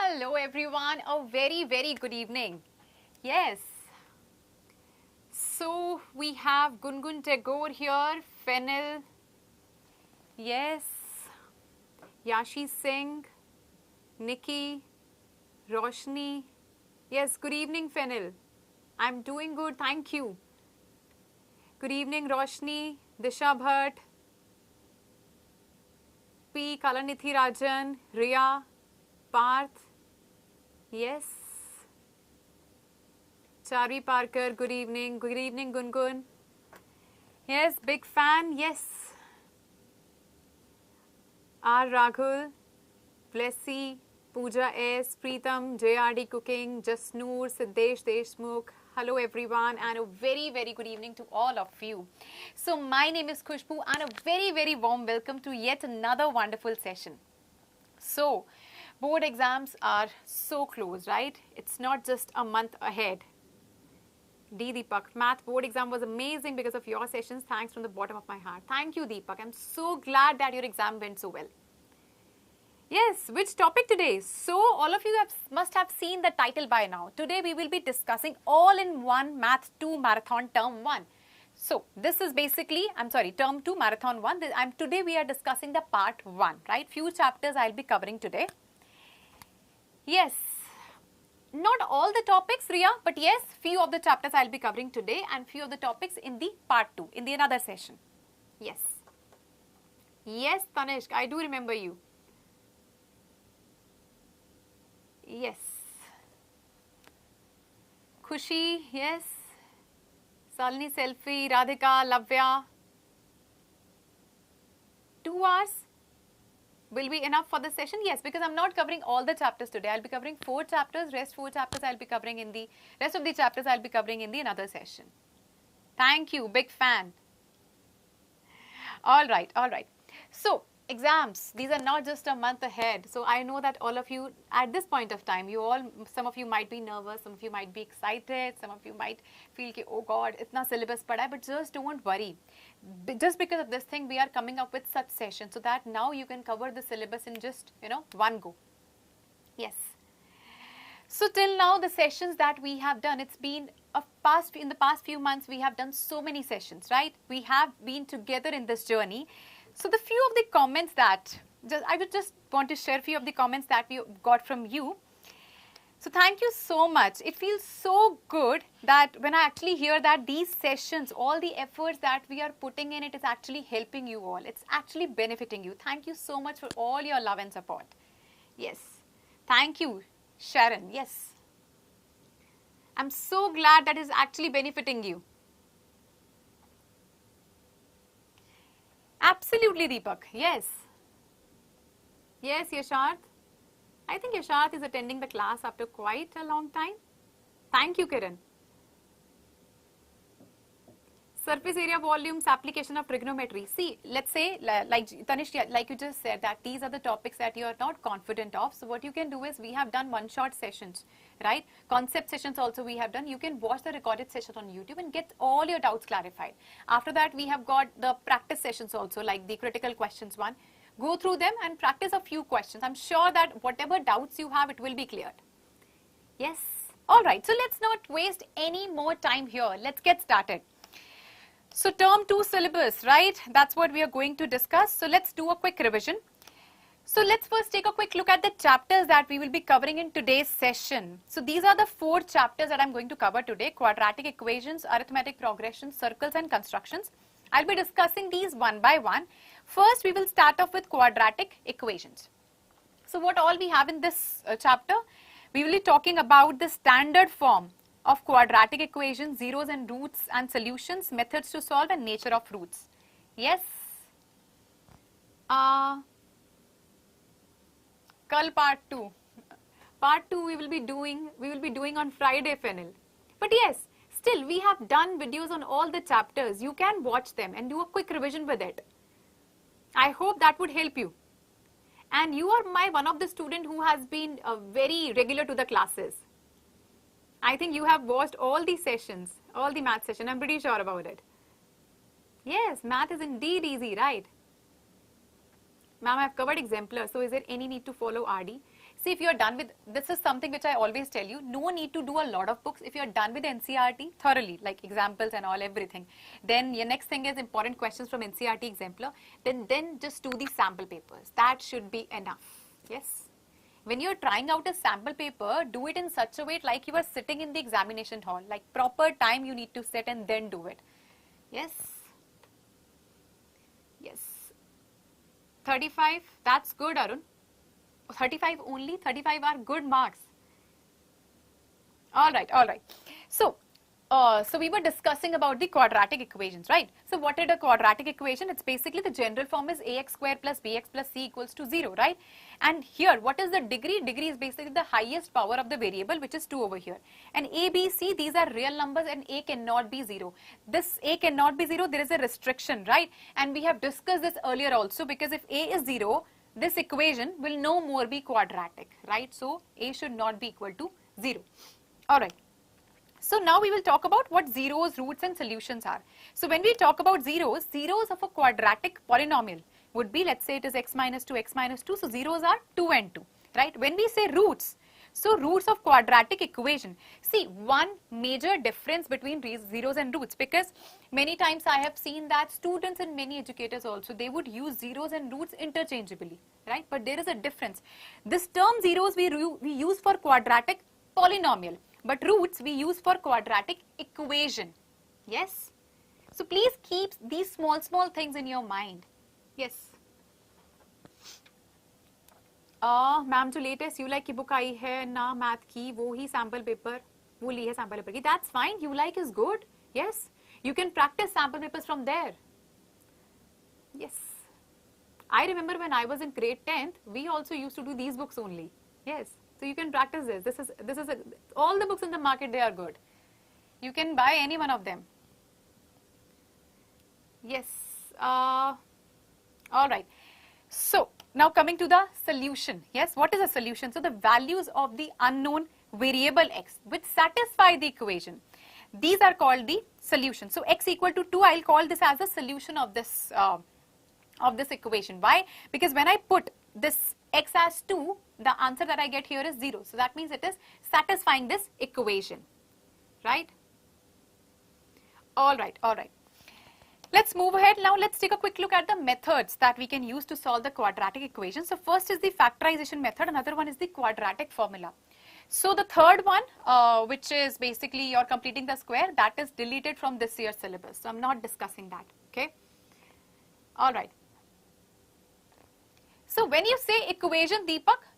Hello everyone, a very good evening. Yes. So we have Gungun Tagore here, Fennel, yes, Yashi Singh, Nikki, Roshni. Yes, good evening Fennel. I'm doing good, thank you. Good evening Roshni, Disha Bhatt, P. Kalanithi Rajan, Riya, Parth, yes. Charvi Parker, good evening Gungun. Yes, big fan, yes. R. Raghul, Blessy, Pooja S, Preetham, JRD Cooking, Jasnoor, Siddesh Deshmukh. Hello everyone and a very good evening to all of you. So my name is Khushbu and a very warm welcome to yet another wonderful session. So board exams are so close, right? It's not just a month ahead. D. Deepak, math board exam was amazing because of your sessions. Thanks from the bottom of my heart. Thank you, Deepak. I'm so glad that your exam went so well. Yes, which topic today? So, all of you must have seen the title by now. Today, we will be discussing all-in-one Math 2 Marathon Term 1. So, this is basically, Term 2 Marathon 1. Today, we are discussing the Part 1, right? Few chapters I'll be covering today. Yes. Not all the topics, Riya, but yes, few of the chapters I'll be covering today and few of the topics in the part 2, in the another session. Yes. Yes, Tanishq, I do remember you. Yes. Khushi, yes. Salini Selfie, Radhika, Lavya. 2 hours will be enough for the session? Yes, because I'm not covering all the chapters today. I'll be covering 4 chapters. Rest 4 chapters I'll be covering in the rest of the chapters I'll be covering in the another session. Thank you, big fan. All right. So exams, these are not just a month ahead. So I know that all of you at this point of time, some of you might be nervous, some of you might be excited, some of you might feel ki, oh God, itna syllabus pada hai, but just don't worry. Just because of this thing, we are coming up with such sessions so that now you can cover the syllabus in just, one go. Yes. So till now, the sessions that we have done, it's been in the past few months, we have done so many sessions, right? We have been together in this journey. So the few of the comments that, I would just want to share a few of the comments that we got from you. So thank you so much. It feels so good that when I actually hear that these sessions, all the efforts that we are putting in, it is actually helping you all. It's actually benefiting you. Thank you so much for all your love and support. Yes. Thank you, Sharon. Yes. I'm so glad that is actually benefiting you. Absolutely, Deepak. Yes. Yes, Yasharth. I think Yasharth is attending the class after quite a long time. Thank you, Kiran. Surface area volumes, application of trigonometry. See, let's say, like Tanishq, like you just said, that these are the topics that you are not confident of. So what you can do is, we have done one-shot sessions, right? Concept sessions also we have done. You can watch the recorded session on YouTube and get all your doubts clarified. After that, we have got the practice sessions also, like the critical questions one. Go through them and practice a few questions. I'm sure that whatever doubts you have, it will be cleared. Yes. All right. So let's not waste any more time here. Let's get started. So term 2 syllabus, right? That's what we are going to discuss. So let's do a quick revision. So let's first take a quick look at the chapters that we will be covering in today's session. So these are the 4 chapters that I'm going to cover today: Quadratic Equations, Arithmetic Progression, Circles and Constructions. I'll be discussing these one by one. First, we will start off with Quadratic Equations. So what all we have in this chapter? We will be talking about the standard form of quadratic equations, zeros and roots and solutions, methods to solve and nature of roots. Yes. Kal part 2. Part 2 we will be doing on Friday, Fennel. But yes, still we have done videos on all the chapters. You can watch them and do a quick revision with it. I hope that would help you. And you are one of the student who has been very regular to the classes. I think you have watched all the sessions, all the math session. I'm pretty sure about it. Yes, math is indeed easy, right? Ma'am, I've covered exemplar. So is there any need to follow RD? See, if you're done with, this is something which I always tell you, no need to do a lot of books. If you're done with NCERT thoroughly, like examples and all, everything, then your next thing is important questions from NCERT exemplar, then just do the sample papers. That should be enough. Yes. When you're trying out a sample paper, do it in such a way like you are sitting in the examination hall, like proper time you need to sit and then do it. Yes. Yes. 35, that's good, Arun. 35 only, 35 are good marks. All right, all right. So we were discussing about the quadratic equations, right? So what is a quadratic equation? It's basically the general form is ax square plus bx plus c equals to 0, right? And here, what is the degree? Degree is basically the highest power of the variable, which is 2 over here. And a, b, c, these are real numbers and a cannot be 0. This a cannot be 0, there is a restriction, right? And we have discussed this earlier also, because if a is 0, this equation will no more be quadratic, right? So a should not be equal to 0. All right. So now we will talk about what zeros, roots and solutions are. So when we talk about zeros, zeros of a quadratic polynomial would be, let's say it is x minus 2, x minus 2. So zeros are 2 and 2, right? When we say roots, so roots of quadratic equation. See, one major difference between zeros and roots, because many times I have seen that students and many educators also, they would use zeros and roots interchangeably, right? But there is a difference. This term zeros we use for quadratic polynomial, but roots we use for quadratic equation. Yes. So please keep these small things in your mind. Yes. Ma'am जो latest you like की book आई है ना math की, वो ही sample paper, वो ली है sample paper की. That's fine, you like is good. Yes, you can practice sample papers from there. Yes, I remember when I was in grade 10th, we also used to do these books only. Yes, so you can practice this. This is all the books in the market, they are good. You can buy any one of them. Yes. All right. So now coming to the solution. Yes, what is a solution? So the values of the unknown variable x which satisfy the equation, these are called the solution. So x equal to 2, I'll call this as a solution of this equation. Why? Because when I put this x as 2, the answer that I get here is 0. So that means it is satisfying this equation, right? All right, all right. Let's move ahead. Now let's take a quick look at the methods that we can use to solve the quadratic equation. So first is the factorization method, another one is the quadratic formula. So the third one, which is basically you're completing the square, that is deleted from this year's syllabus. So I'm not discussing that, okay? All right. So when you say equation, Deepak,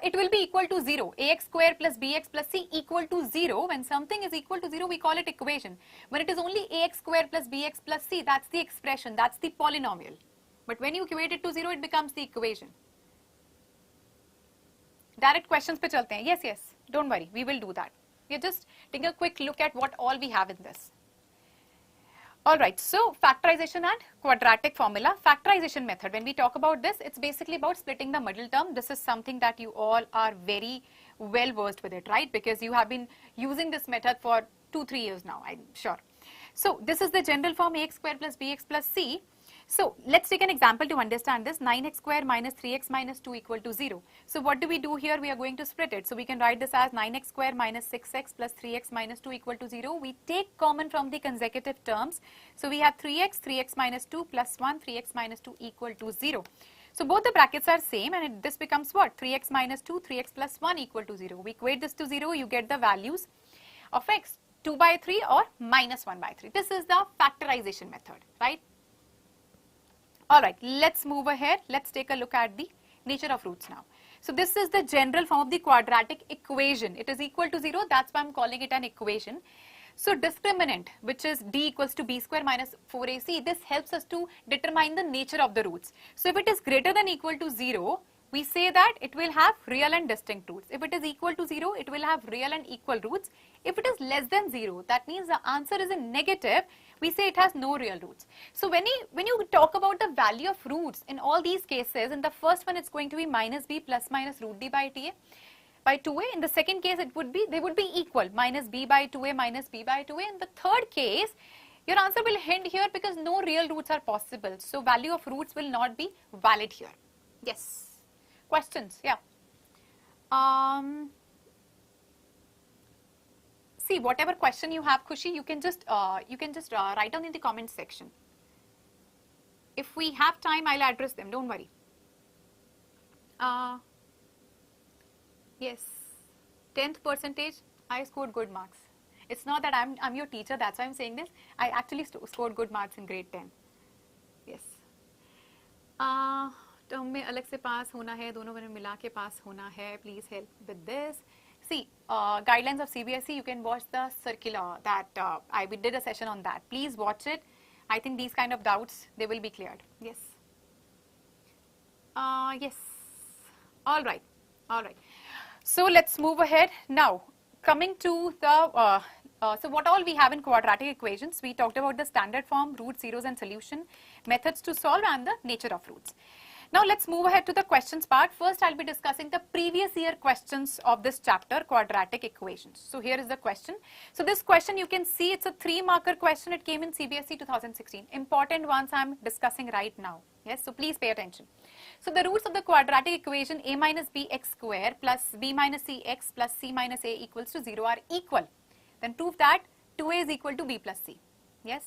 it will be equal to 0. Ax square plus bx plus c equal to 0. When something is equal to 0, we call it equation. When it is only ax square plus bx plus c, that's the expression, that's the polynomial. But when you equate it to 0, it becomes the equation. Direct questions pe chalte hain. Yes, yes, don't worry, we will do that. We are just taking a quick look at what all we have in this. All right, so factorization and quadratic formula. Factorization method, when we talk about this, it's basically about splitting the middle term. This is something that you all are very well versed with it, right? Because you have been using this method for 2-3 years now, I'm sure. So this is the general form, ax square plus bx plus c. So let's take an example to understand this. 9x square minus 3x minus 2 equal to 0. So what do we do here? We are going to split it. So we can write this as 9x square minus 6x plus 3x minus 2 equal to 0. We take common from the consecutive terms. So we have 3x, 3x minus 2 plus 1, 3x minus 2 equal to 0. So both the brackets are same and this becomes what? 3x minus 2, 3x plus 1 equal to 0. We equate this to 0, you get the values of x, 2 by 3 or minus 1 by 3. This is the factorization method, right? All right, let's move ahead. Let's take a look at the nature of roots now. So this is the general form of the quadratic equation. It is equal to 0. That's why I'm calling it an equation. So discriminant, which is d equals to b square minus 4ac, this helps us to determine the nature of the roots. So if it is greater than or equal to 0, we say that it will have real and distinct roots. If it is equal to 0, it will have real and equal roots. If it is less than 0, that means the answer is in negative, we say it has no real roots. So when you talk about the value of roots in all these cases, in the first one it's going to be minus b plus minus root d by 2a. In the second case they would be equal, minus b by 2a minus b by 2a. In the third case, your answer will end here because no real roots are possible. So value of roots will not be valid here. Yes. Questions? Yeah. See, whatever question you have, Khushi, you can just write down in the comment section. If we have time, I'll address them. Don't worry. Yes, 10th percentage, I scored good marks. It's not that I'm your teacher, that's why I'm saying this. I actually scored good marks in grade 10. Yes. Term में अलग से पास होना है, दोनों में मिला के पास होना है. Please help with this. See, guidelines of CBSE, you can watch the circular that we did a session on that. Please watch it. I think these kind of doubts, they will be cleared. Yes. Yes. All right. All right. So let's move ahead. Now, coming to the, so what all we have in quadratic equations, we talked about the standard form, roots, zeros and solution, methods to solve and the nature of roots. Now let's move ahead to the questions part. First, I'll be discussing the previous year questions of this chapter, Quadratic Equations. So here is the question. So this question you can see it's a 3-marker question. It came in CBSE 2016. Important ones I'm discussing right now. Yes, so please pay attention. So the roots of the quadratic equation a minus bx square plus b minus cx plus c minus a equals to 0 are equal. Then prove that 2a is equal to b plus c. Yes?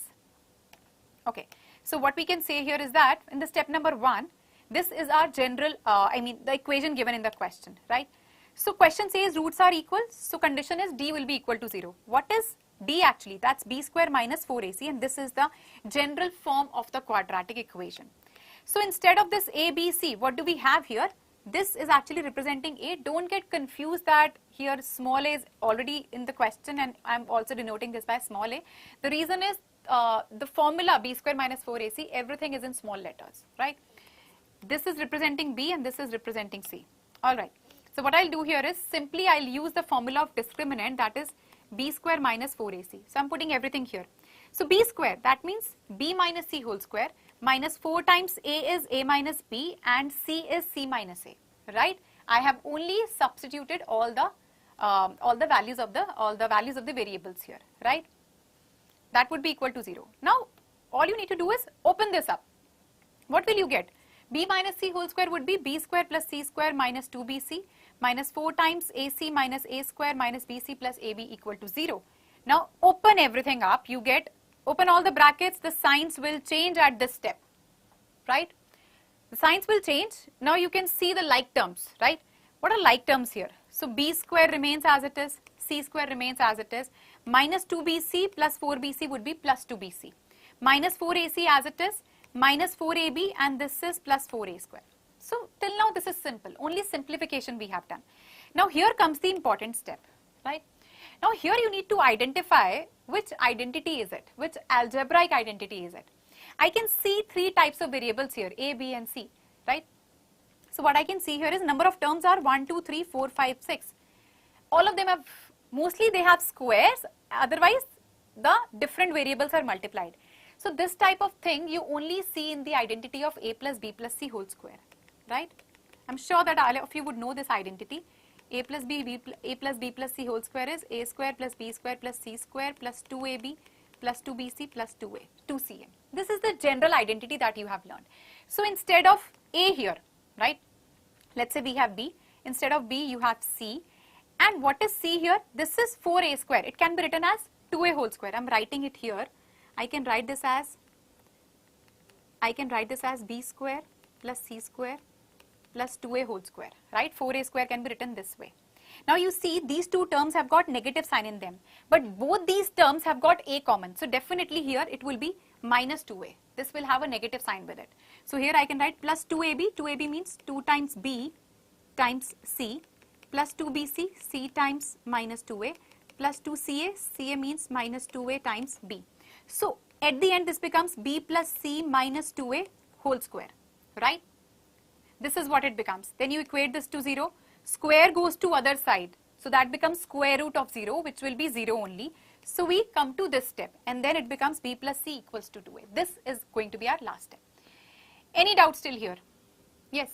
Okay. So what we can say here is that in the step number 1, this is our general, the equation given in the question, right? So question says roots are equal. So condition is d will be equal to 0. What is d actually? That's b square minus 4ac, and this is the general form of the quadratic equation. So instead of this a, b, c, what do we have here? This is actually representing a. Don't get confused that here small a is already in the question and I'm also denoting this by small a. The reason is the formula b square minus 4ac, everything is in small letters, right? This is representing b and this is representing c. Alright. So what I'll do here is simply I'll use the formula of discriminant, that is b square minus 4ac. So I'm putting everything here. So b square, that means b minus c whole square, minus 4 times a is a minus b and c is c minus a, right? I have only substituted all the values of the variables here, right? That would be equal to 0. Now all you need to do is open this up. What will you get? B minus c whole square would be b square plus c square minus 2bc minus 4 times ac minus a square minus bc plus ab equal to 0. Now open everything up, you get, open all the brackets, the signs will change at this step, right? The signs will change. Now you can see the like terms, right? What are like terms here? So b square remains as it is, c square remains as it is, minus 2bc plus 4bc would be plus 2bc, minus 4ac as it is, minus 4ab, and this is plus 4a square. So till now this is simple, only simplification we have done. Now here comes the important step, right? Now here you need to identify which identity is it, which algebraic identity is it. I can see 3 types of variables here, a, b and c, right? So what I can see here is number of terms are 1, 2, 3, 4, 5, 6. All of them have, mostly they have squares, otherwise the different variables are multiplied. So this type of thing you only see in the identity of a plus b plus c whole square, right? I'm sure that all of you would know this identity. A plus b plus c whole square is a square plus b square plus c square plus 2ab plus 2bc plus 2ca. This is the general identity that you have learned. So instead of a here, right? Let's say we have b. Instead of b you have c. And what is c here? This is 4a square. It can be written as 2a whole square. I'm writing it here. I can write this as b square plus c square plus 2a whole square, right? 4a square can be written this way. Now you see these two terms have got negative sign in them, but both these terms have got a common. So definitely here it will be minus 2a. This will have a negative sign with it. So here I can write plus 2ab. 2ab means 2 times b times c plus 2bc, c times minus 2a plus 2ca, ca means minus 2a times b. So at the end this becomes b plus c minus 2a whole square, right? This is what it becomes. Then you equate this to 0. Square goes to other side. So that becomes square root of 0, which will be 0 only. So we come to this step and then it becomes b plus c equals to 2a. This is going to be our last step. Any doubt still here? Yes.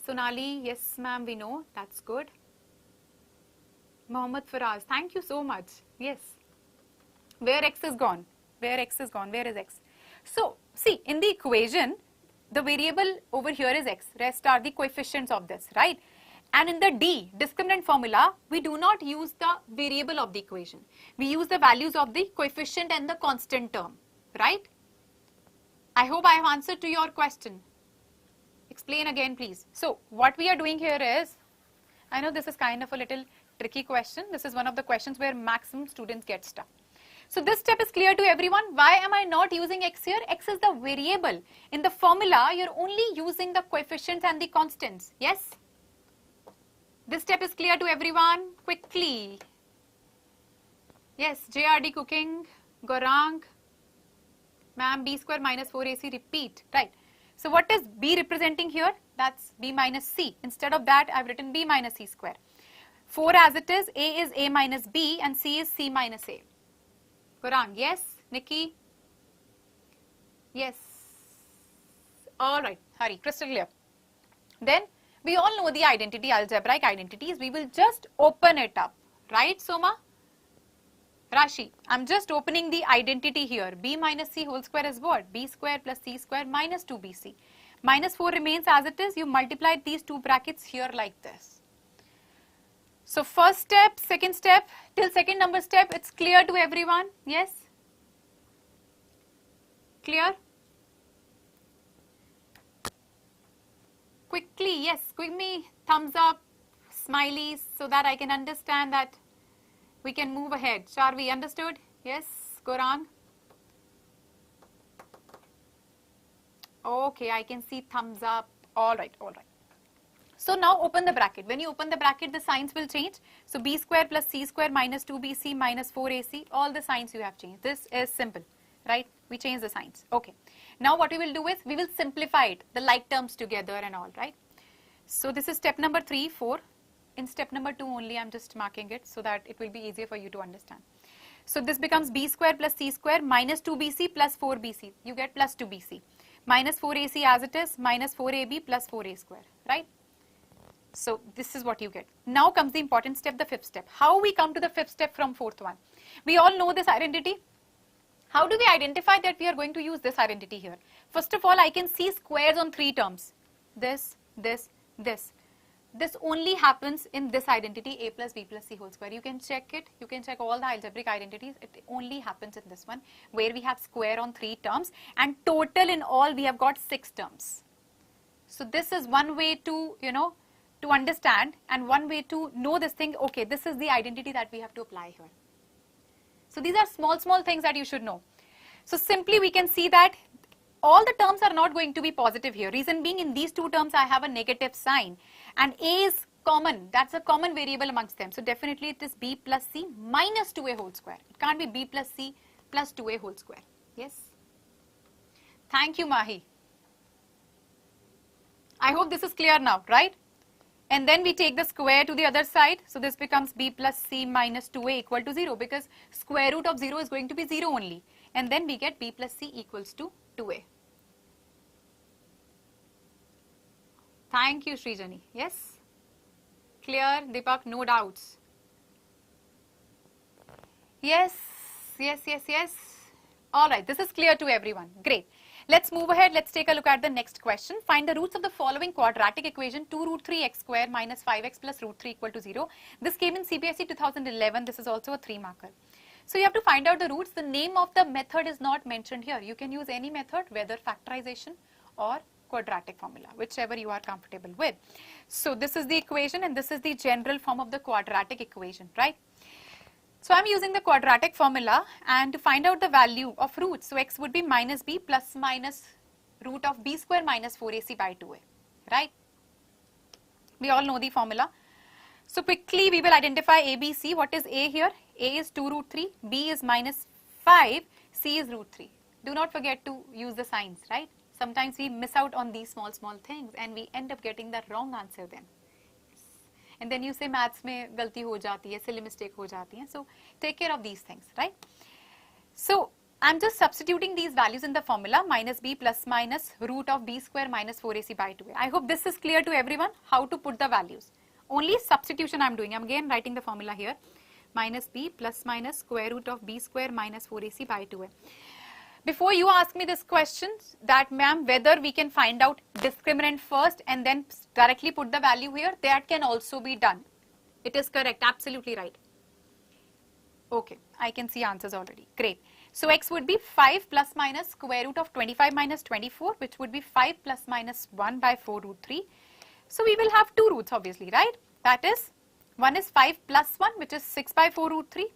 Sonali, yes ma'am, we know. That's good. Mohammed Faraz, thank you so much. Yes. Where x is gone? Where x is gone? Where is x? So see, in the equation, the variable over here is x. Rest are the coefficients of this, right? And in the D, discriminant formula, we do not use the variable of the equation. We use the values of the coefficient and the constant term, right? I hope I have answered to your question. Explain again, please. So, what we are doing here is, I know this is kind of a little tricky question. This is one of the questions where maximum students get stuck. So, this step is clear to everyone. Why am I not using x here? X is the variable. In the formula, you're only using the coefficients and the constants. Yes? This step is clear to everyone. Quickly. Yes, JRD Cooking, Gorang, ma'am, b square minus 4ac, repeat. Right. So, what is b representing here? That's b minus c. Instead of that, I've written b minus c square. 4 as it is, a is a minus b and c is c minus a. Gorang, yes. Nikki? Yes. Alright, hurry, crystal clear. Then, we all know the identity, algebraic identities. We will just open it up. Right, Soma? Rashi, I'm just opening the identity here. B minus c whole square is what? B square plus c square minus 2bc. Minus 4 remains as it is. You multiply these two brackets here like this. So, first step, second step, till second number step, it's clear to everyone. Yes? Clear? Quickly, yes, give me thumbs up, smileys, so that I can understand that we can move ahead. Charvi, understood? Yes, Gorang? Okay, I can see thumbs up. All right, all right. So now open the bracket. When you open the bracket, the signs will change. So b square plus c square minus 2bc minus 4ac, all the signs you have changed. This is simple, right? We change the signs. Okay. Now what we will do is, we will simplify it, the like terms together and all, right? So this is step number 3, 4. In step number 2 only, I'm just marking it so that it will be easier for you to understand. So this becomes b square plus c square minus 2bc plus 4bc. You get plus 2bc. Minus 4ac as it is, minus 4ab plus 4a square, right? So this is what you get. Now comes the important step, the fifth step. How we come to the fifth step from fourth one? We all know this identity. How do we identify that we are going to use this identity here? First of all, I can see squares on 3 terms. This, this, this. This only happens in this identity, a plus b plus c whole square. You can check it. You can check all the algebraic identities. It only happens in this one, where we have square on 3 terms, and total in all we have got 6 terms. So this is one way to, to understand, and one way to know this thing. Okay, this is the identity that we have to apply here. So these are small things that you should know. So simply we can see that all the terms are not going to be positive here. Reason being, in these 2 terms I have a negative sign, and a is common. That's a common variable amongst them. So definitely it is b plus c minus 2a whole square. It can't be b plus c plus 2a whole square. Yes? Thank you, Mahi. I hope this is clear now, right? And then we take the square to the other side. So this becomes b plus c minus 2a equal to 0, because square root of 0 is going to be 0 only. And then we get b plus c equals to 2a. Thank you, Srijani. Yes? Clear, Deepak? No doubts. Yes, yes, yes, yes. All right, this is clear to everyone. Great. Let's move ahead. Let's take a look at the next question. Find the roots of the following quadratic equation: 2 root 3x square minus 5x plus root 3 equal to 0. This came in CBSE 2011. This is also a 3 marker. So you have to find out the roots. The name of the method is not mentioned here. You can use any method, whether factorization or quadratic formula, whichever you are comfortable with. So this is the equation, and this is the general form of the quadratic equation, right? So I'm using the quadratic formula, and to find out the value of roots, so x would be minus b plus minus root of b square minus 4ac by 2a, right? We all know the formula. So quickly we will identify a, b, c. What is a here? A is 2 root 3, b is minus 5, c is root 3. Do not forget to use the signs, right? Sometimes we miss out on these small things, and we end up getting the wrong answer then. And then you say maths mein galti ho jati hai, silly mistake ho jati hai. So take care of these things, right? So I'm just substituting these values in the formula: minus b plus minus root of b square minus 4ac by 2a. I hope this is clear to everyone, how to put the values. Only substitution I'm doing. I'm again writing the formula here: minus b plus minus square root of b square minus 4ac by 2a. Before you ask me this question, that ma'am, whether we can find out discriminant first and then directly put the value here, that can also be done. It is correct, absolutely right. Okay, I can see answers already. Great. So x would be 5 plus minus square root of 25 minus 24, which would be 5 plus minus 1 by 4 root 3. So we will have two roots obviously, right? That is, one is 5 plus 1, which is 6 by 4 root 3.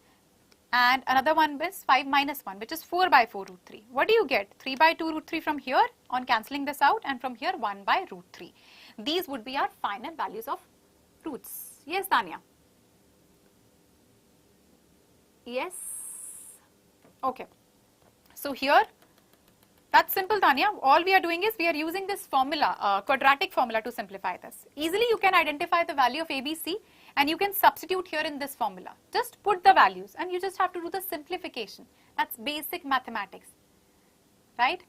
And another one is 5 minus 1, which is 4 by 4 root 3. What do you get? 3 by 2 root 3 from here on cancelling this out, and from here 1 by root 3. These would be our final values of roots. Yes, Tanya? Yes? Okay. So here, that's simple, Tanya. All we are doing is we are using this formula, quadratic formula, to simplify this. Easily you can identify the value of ABC and you can substitute here in this formula. Just put the values and you just have to do the simplification. That's basic mathematics, right?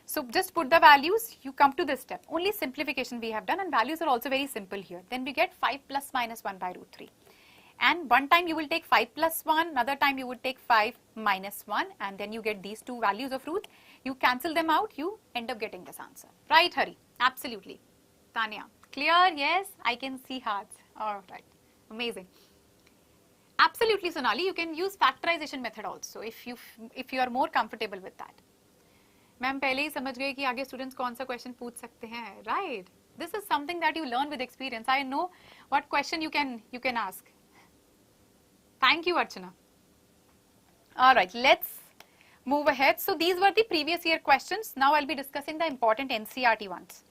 So just put the values, you come to this step. Only simplification we have done, and values are also very simple here. Then we get 5 plus minus 1 by root 3. And one time you will take 5 plus 1, another time you would take 5 minus 1, and then you get these two values of root. You cancel them out, you end up getting this answer. Right, Hari? Absolutely. Tanya, clear? Yes, I can see hearts. All right, amazing. Absolutely, Sonali, you can use factorization method also if you are more comfortable with that. Ma'am पहले ही समझ गए कि आगे students कौन सा question पूछ सकते हैं, right? This is something that you learn with experience. I know what question you can ask. Thank you, Archana. All right, let's move ahead. So these were the previous year questions. Now I'll be discussing the important NCERT ones.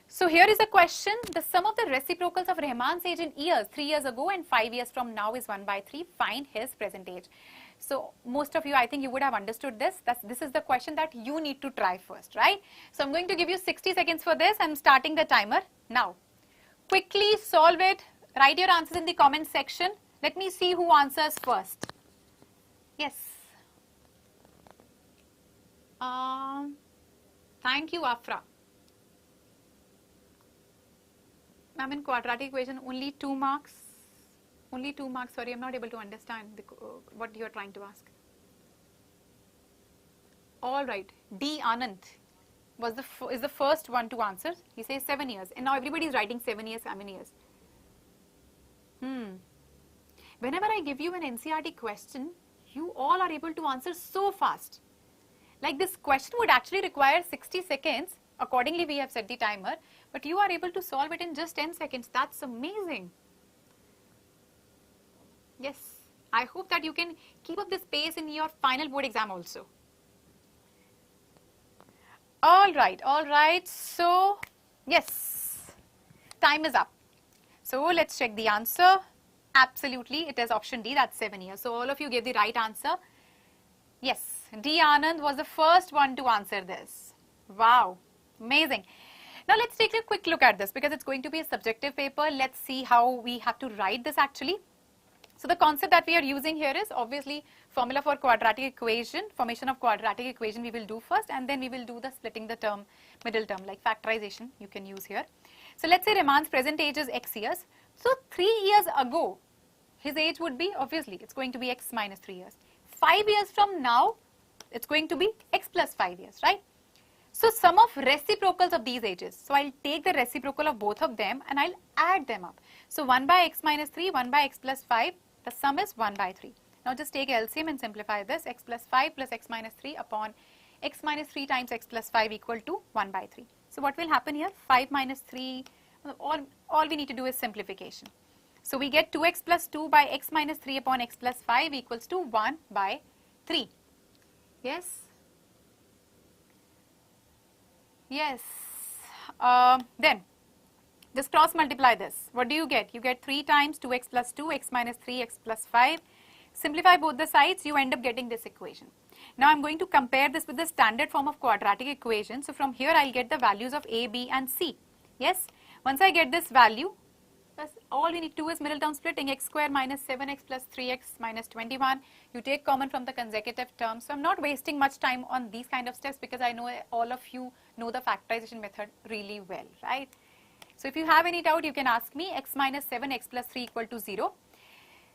So here is a question. The sum of the reciprocals of Rahman's age in years, 3 years ago and 5 years from now is 1 by 3. Find his present age. So most of you, I think you would have understood this. This is the question that you need to try first, right? So I'm going to give you 60 seconds for this. I'm starting the timer now. Quickly solve it. Write your answers in the comment section. Let me see who answers first. Yes. Thank you, Afra. Ma'am, in quadratic equation, only 2 marks. Only 2 marks. Sorry, I'm not able to understand what you're trying to ask. All right. D. Anand is the first one to answer. He says 7 years. And now everybody is writing 7 years, 7 years. Whenever I give you an NCERT question, you all are able to answer so fast. Like this question would actually require 60 seconds. Accordingly, we have set the timer. But you are able to solve it in just 10 seconds. That's amazing. Yes, I hope that you can keep up this pace in your final board exam also. All right. So, yes, time is up. So, let's check the answer. Absolutely, it is option D, that's 7 years. So, all of you gave the right answer. Yes, D. Anand was the first one to answer this. Wow, amazing. Now, let's take a quick look at this because it's going to be a subjective paper. Let's see how we have to write this actually. So the concept that we are using here is obviously formula for quadratic equation, formation of quadratic equation we will do first, and then we will do the splitting the term, middle term, like factorization you can use here. So let's say Rahman's present age is x years. So 3 years ago, his age would be, obviously, it's going to be x minus 3 years. 5 years from now, it's going to be x plus 5 years, right? So sum of reciprocals of these ages. So I'll take the reciprocal of both of them and I'll add them up. So 1 by x minus 3, 1 by x plus 5. The sum is 1 by 3. Now just take LCM and simplify this. X plus 5 plus x minus 3 upon x minus 3 times x plus 5 equal to 1 by 3. So what will happen here? 5 minus 3, all we need to do is simplification. So we get 2x plus 2 by x minus 3 upon x plus 5 equals to 1 by 3. Yes? Yes. Then just cross multiply this. What do you get? You get 3 times 2x plus 2, x minus 3, x plus 5. Simplify both the sides, you end up getting this equation. Now I'm going to compare this with the standard form of quadratic equation. So from here I'll get the values of a, b and c. Yes? Once I get this value, all we need to do is middle term splitting, x square minus 7x plus 3x minus 21. You take common from the consecutive terms. So I'm not wasting much time on these kind of steps because I know all of you know the factorization method really well, right? So if you have any doubt, you can ask me. X minus 7, x plus 3 equal to 0.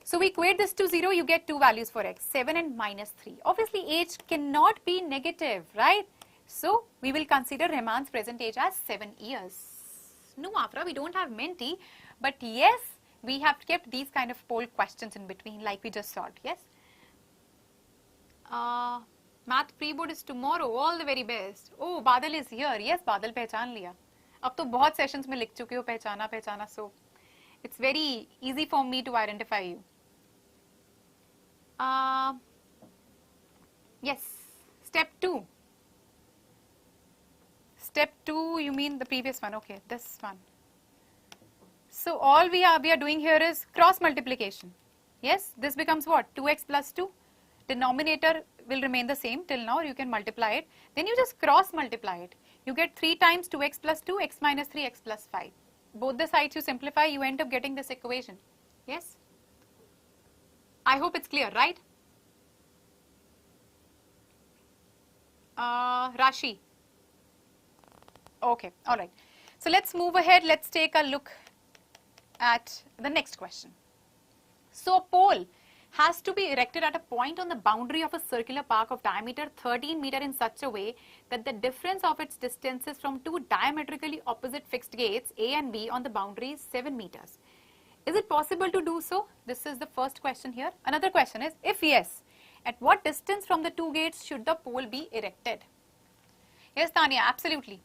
So we equate this to 0, you get two values for x, 7 and minus 3. Obviously age cannot be negative, right? So we will consider Rahman's present age as 7 years. No, Afra, we don't have Menti, but yes, we have kept these kind of poll questions in between like we just solved, yes? Math pre-board is tomorrow, all the very best. Oh, Badal is here. Yes, Badal पहचान लिया. अब तो बहुत sessions में लिख चुके हो पहचाना, so it's very easy for me to identify you. Yes, step 2. Step 2, you mean the previous one, okay, this one. So all we are doing here is cross multiplication. Yes, this becomes what? 2x plus 2. Denominator will remain the same till now, you can multiply it. Then you just cross multiply it. You get 3 times 2x plus 2, x minus 3, x plus 5. Both the sides you simplify, you end up getting this equation. Yes? I hope it's clear, right? Rashi. Okay, alright. So let's move ahead, let's take a look at the next question. So a pole has to be erected at a point on the boundary of a circular park of diameter 13 meter in such a way that the difference of its distances from two diametrically opposite fixed gates A and B on the boundary is 7 meters. Is it possible to do so? This is the first question here. Another question is, if yes, at what distance from the two gates should the pole be erected? Yes, Tanya, absolutely.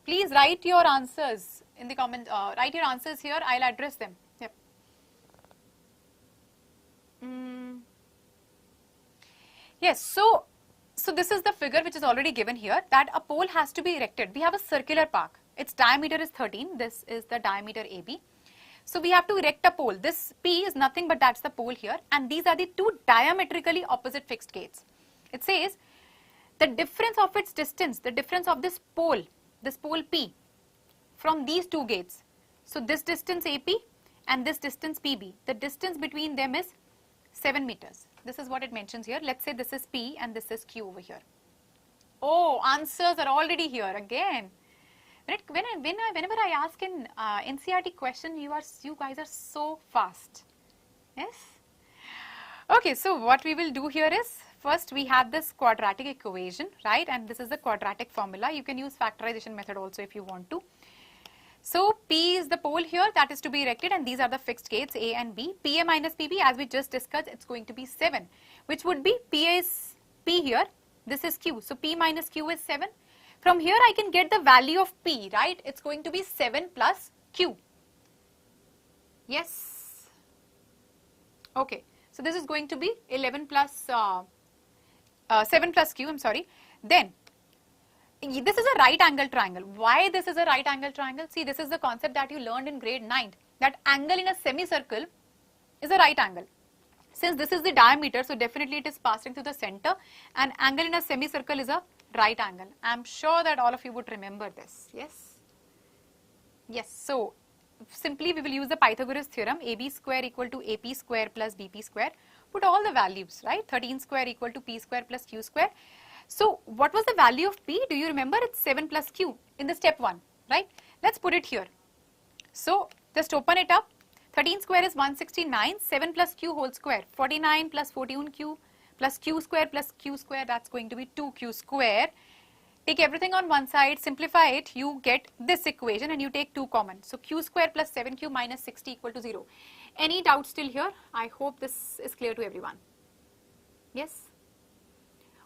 Please write your answers in the comment. Write your answers here. I'll address them. Yep. Yes. So this is the figure which is already given here, that a pole has to be erected. We have a circular park. Its diameter is 13. This is the diameter AB. So we have to erect a pole. This P is nothing but that's the pole here, and these are the two diametrically opposite fixed gates. It says the difference of its distance, the difference of this pole P from these two gates. So this distance AP and this distance PB, the distance between them is 7 meters. This is what it mentions here. Let's say this is P and this is Q over here. Oh, answers are already here again. Whenever I ask an NCERT question, you guys are so fast. Yes? Okay, so what we will do here is, first we have this quadratic equation, right? And this is the quadratic formula. You can use factorization method also if you want to. So P is the pole here that is to be erected, and these are the fixed gates A and B. PA minus PB, as we just discussed, it's going to be 7, which would be PA is P here. This is Q. So P minus Q is 7. From here I can get the value of P, right? It's going to be 7 plus Q. Yes. Okay. So this is going to be 11 plus 7 plus Q, I'm sorry. Then this is a right angle triangle. Why this is a right angle triangle? See, this is the concept that you learned in grade 9. That angle in a semicircle is a right angle. Since this is the diameter, so definitely it is passing through the center, and angle in a semicircle is a right angle. I am sure that all of you would remember this. Yes? Yes. So simply we will use the Pythagoras theorem, AB square equal to AP square plus BP square. Put all the values, right? 13 square equal to P square plus Q square. So what was the value of P? Do you remember? It's 7 plus Q in the step 1, right? Let's put it here. So just open it up. 13 square is 169, 7 plus Q whole square, 49 plus 14Q plus Q square, that's going to be 2Q square. Take everything on one side, simplify it, you get this equation and you take 2 common. So Q square plus 7Q minus 60 equal to 0. Any doubts still here? I hope this is clear to everyone. Yes?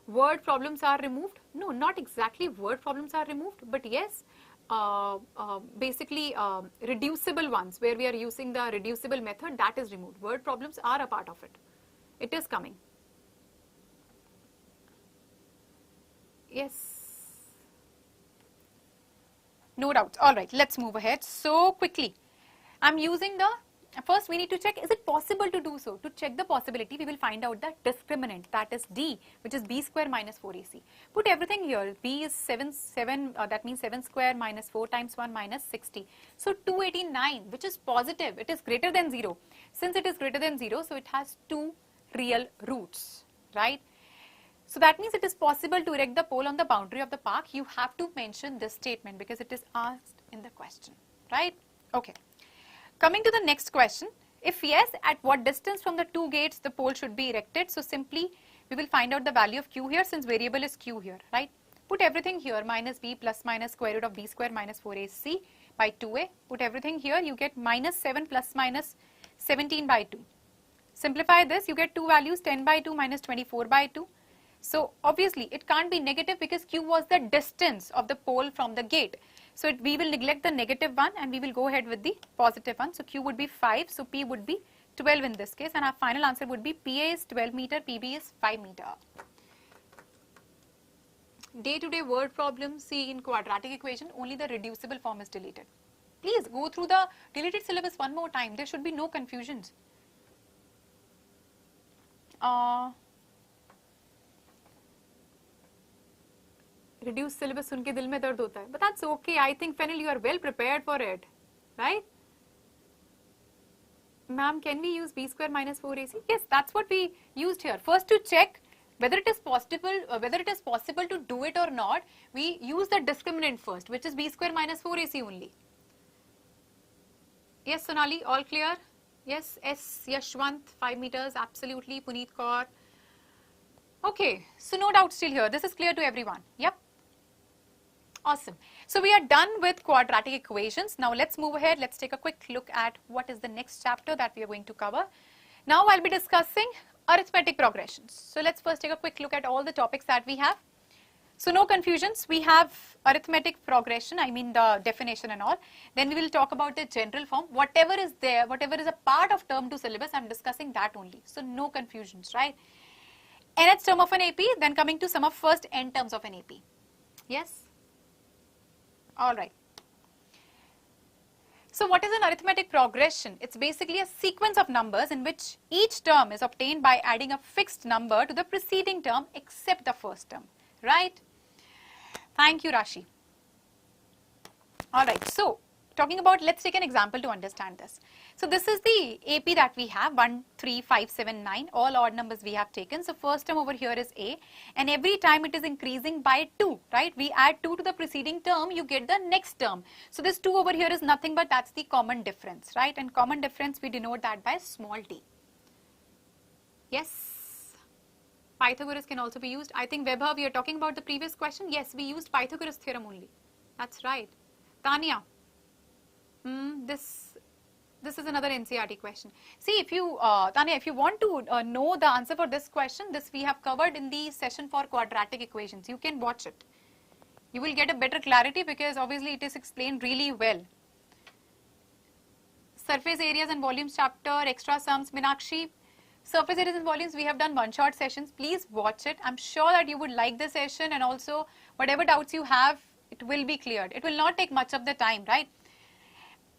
Word problems are removed? No, not exactly word problems are removed, but yes, basically reducible ones where we are using the reducible method, that is removed. Word problems are a part of it. It is coming. Yes. No doubts. All right, let's move ahead. So quickly, I'm using the, first we need to check, is it possible to do so? To check the possibility, we will find out the discriminant, that is D, which is B square minus 4AC. Put everything here. B is 7, that means 7 square minus 4 times 1 minus 60. So 289, which is positive, it is greater than 0. Since it is greater than 0, so it has 2 real roots, right? So that means it is possible to erect the pole on the boundary of the park. You have to mention this statement because it is asked in the question, right? Okay. Coming to the next question, If yes, at what distance from the two gates the pole should be erected? So simply we will find out the value of q here since variable is q here, right? Put everything here, minus b plus minus square root of b square minus 4ac by 2a. Put everything here, you get minus 7 plus minus 17 by 2. Simplify this, you get two values, 10 by 2 minus 24 by 2. So obviously it can't be negative because q was the distance of the pole from the gate. So we will neglect the negative one and we will go ahead with the positive one. So q would be 5, so p would be 12 in this case, and our final answer would be PA is 12 meter, PB is 5 meter. Day-to-day word problems, see in quadratic equation, only the reducible form is deleted. Please go through the deleted syllabus one more time. There should be no confusions. Reduced syllabus सुन के दिल में दर्द होता है, but that's okay. I think Fennel, you are well prepared for it, right? Ma'am, can we use b square minus 4ac? Yes, that's what we used here. First, to check whether it is possible to do it or not, we use the discriminant first, which is b square minus 4ac only. Yes, Sonali, all clear? Yes, S. Yashwant, 5 meters, absolutely. Puneet Kaur. Okay, so no doubt still here. This is clear to everyone. Yep. Awesome. So we are done with quadratic equations. Now let's move ahead. Let's take a quick look at what is the next chapter that we are going to cover. Now I'll be discussing arithmetic progressions. So let's first take a quick look at all the topics that we have. So no confusions. We have arithmetic progression, I mean the definition and all. Then we will talk about the general form. Whatever is there, whatever is a part of term 2 syllabus, I'm discussing that only. So no confusions, right? Nth term of an AP, then coming to sum of first n terms of an AP. Yes? All right. So what is an arithmetic progression? It's basically a sequence of numbers in which each term is obtained by adding a fixed number to the preceding term except the first term, right? Thank you, Rashi. All right. So talking about, let's take an example to understand this. So this is the AP that we have, 1, 3, 5, 7, 9, all odd numbers we have taken. So first term over here is A, and every time it is increasing by 2, right? We add 2 to the preceding term, you get the next term. So this 2 over here is nothing but that's the common difference, right? And common difference, we denote that by small t. Yes. Pythagoras can also be used. I think Webber, we are talking about the previous question. Yes, we used Pythagoras theorem only. That's right. Tanya. This is another NCERT question. See, if you, Tanya, if you want to know the answer for this question, this we have covered in the session for quadratic equations. You can watch it. You will get a better clarity because obviously it is explained really well. Surface areas and volumes chapter, extra sums, Meenakshi. Surface areas and volumes, we have done one-shot sessions. Please watch it. I'm sure that you would like the session, and also whatever doubts you have, it will be cleared. It will not take much of the time, right?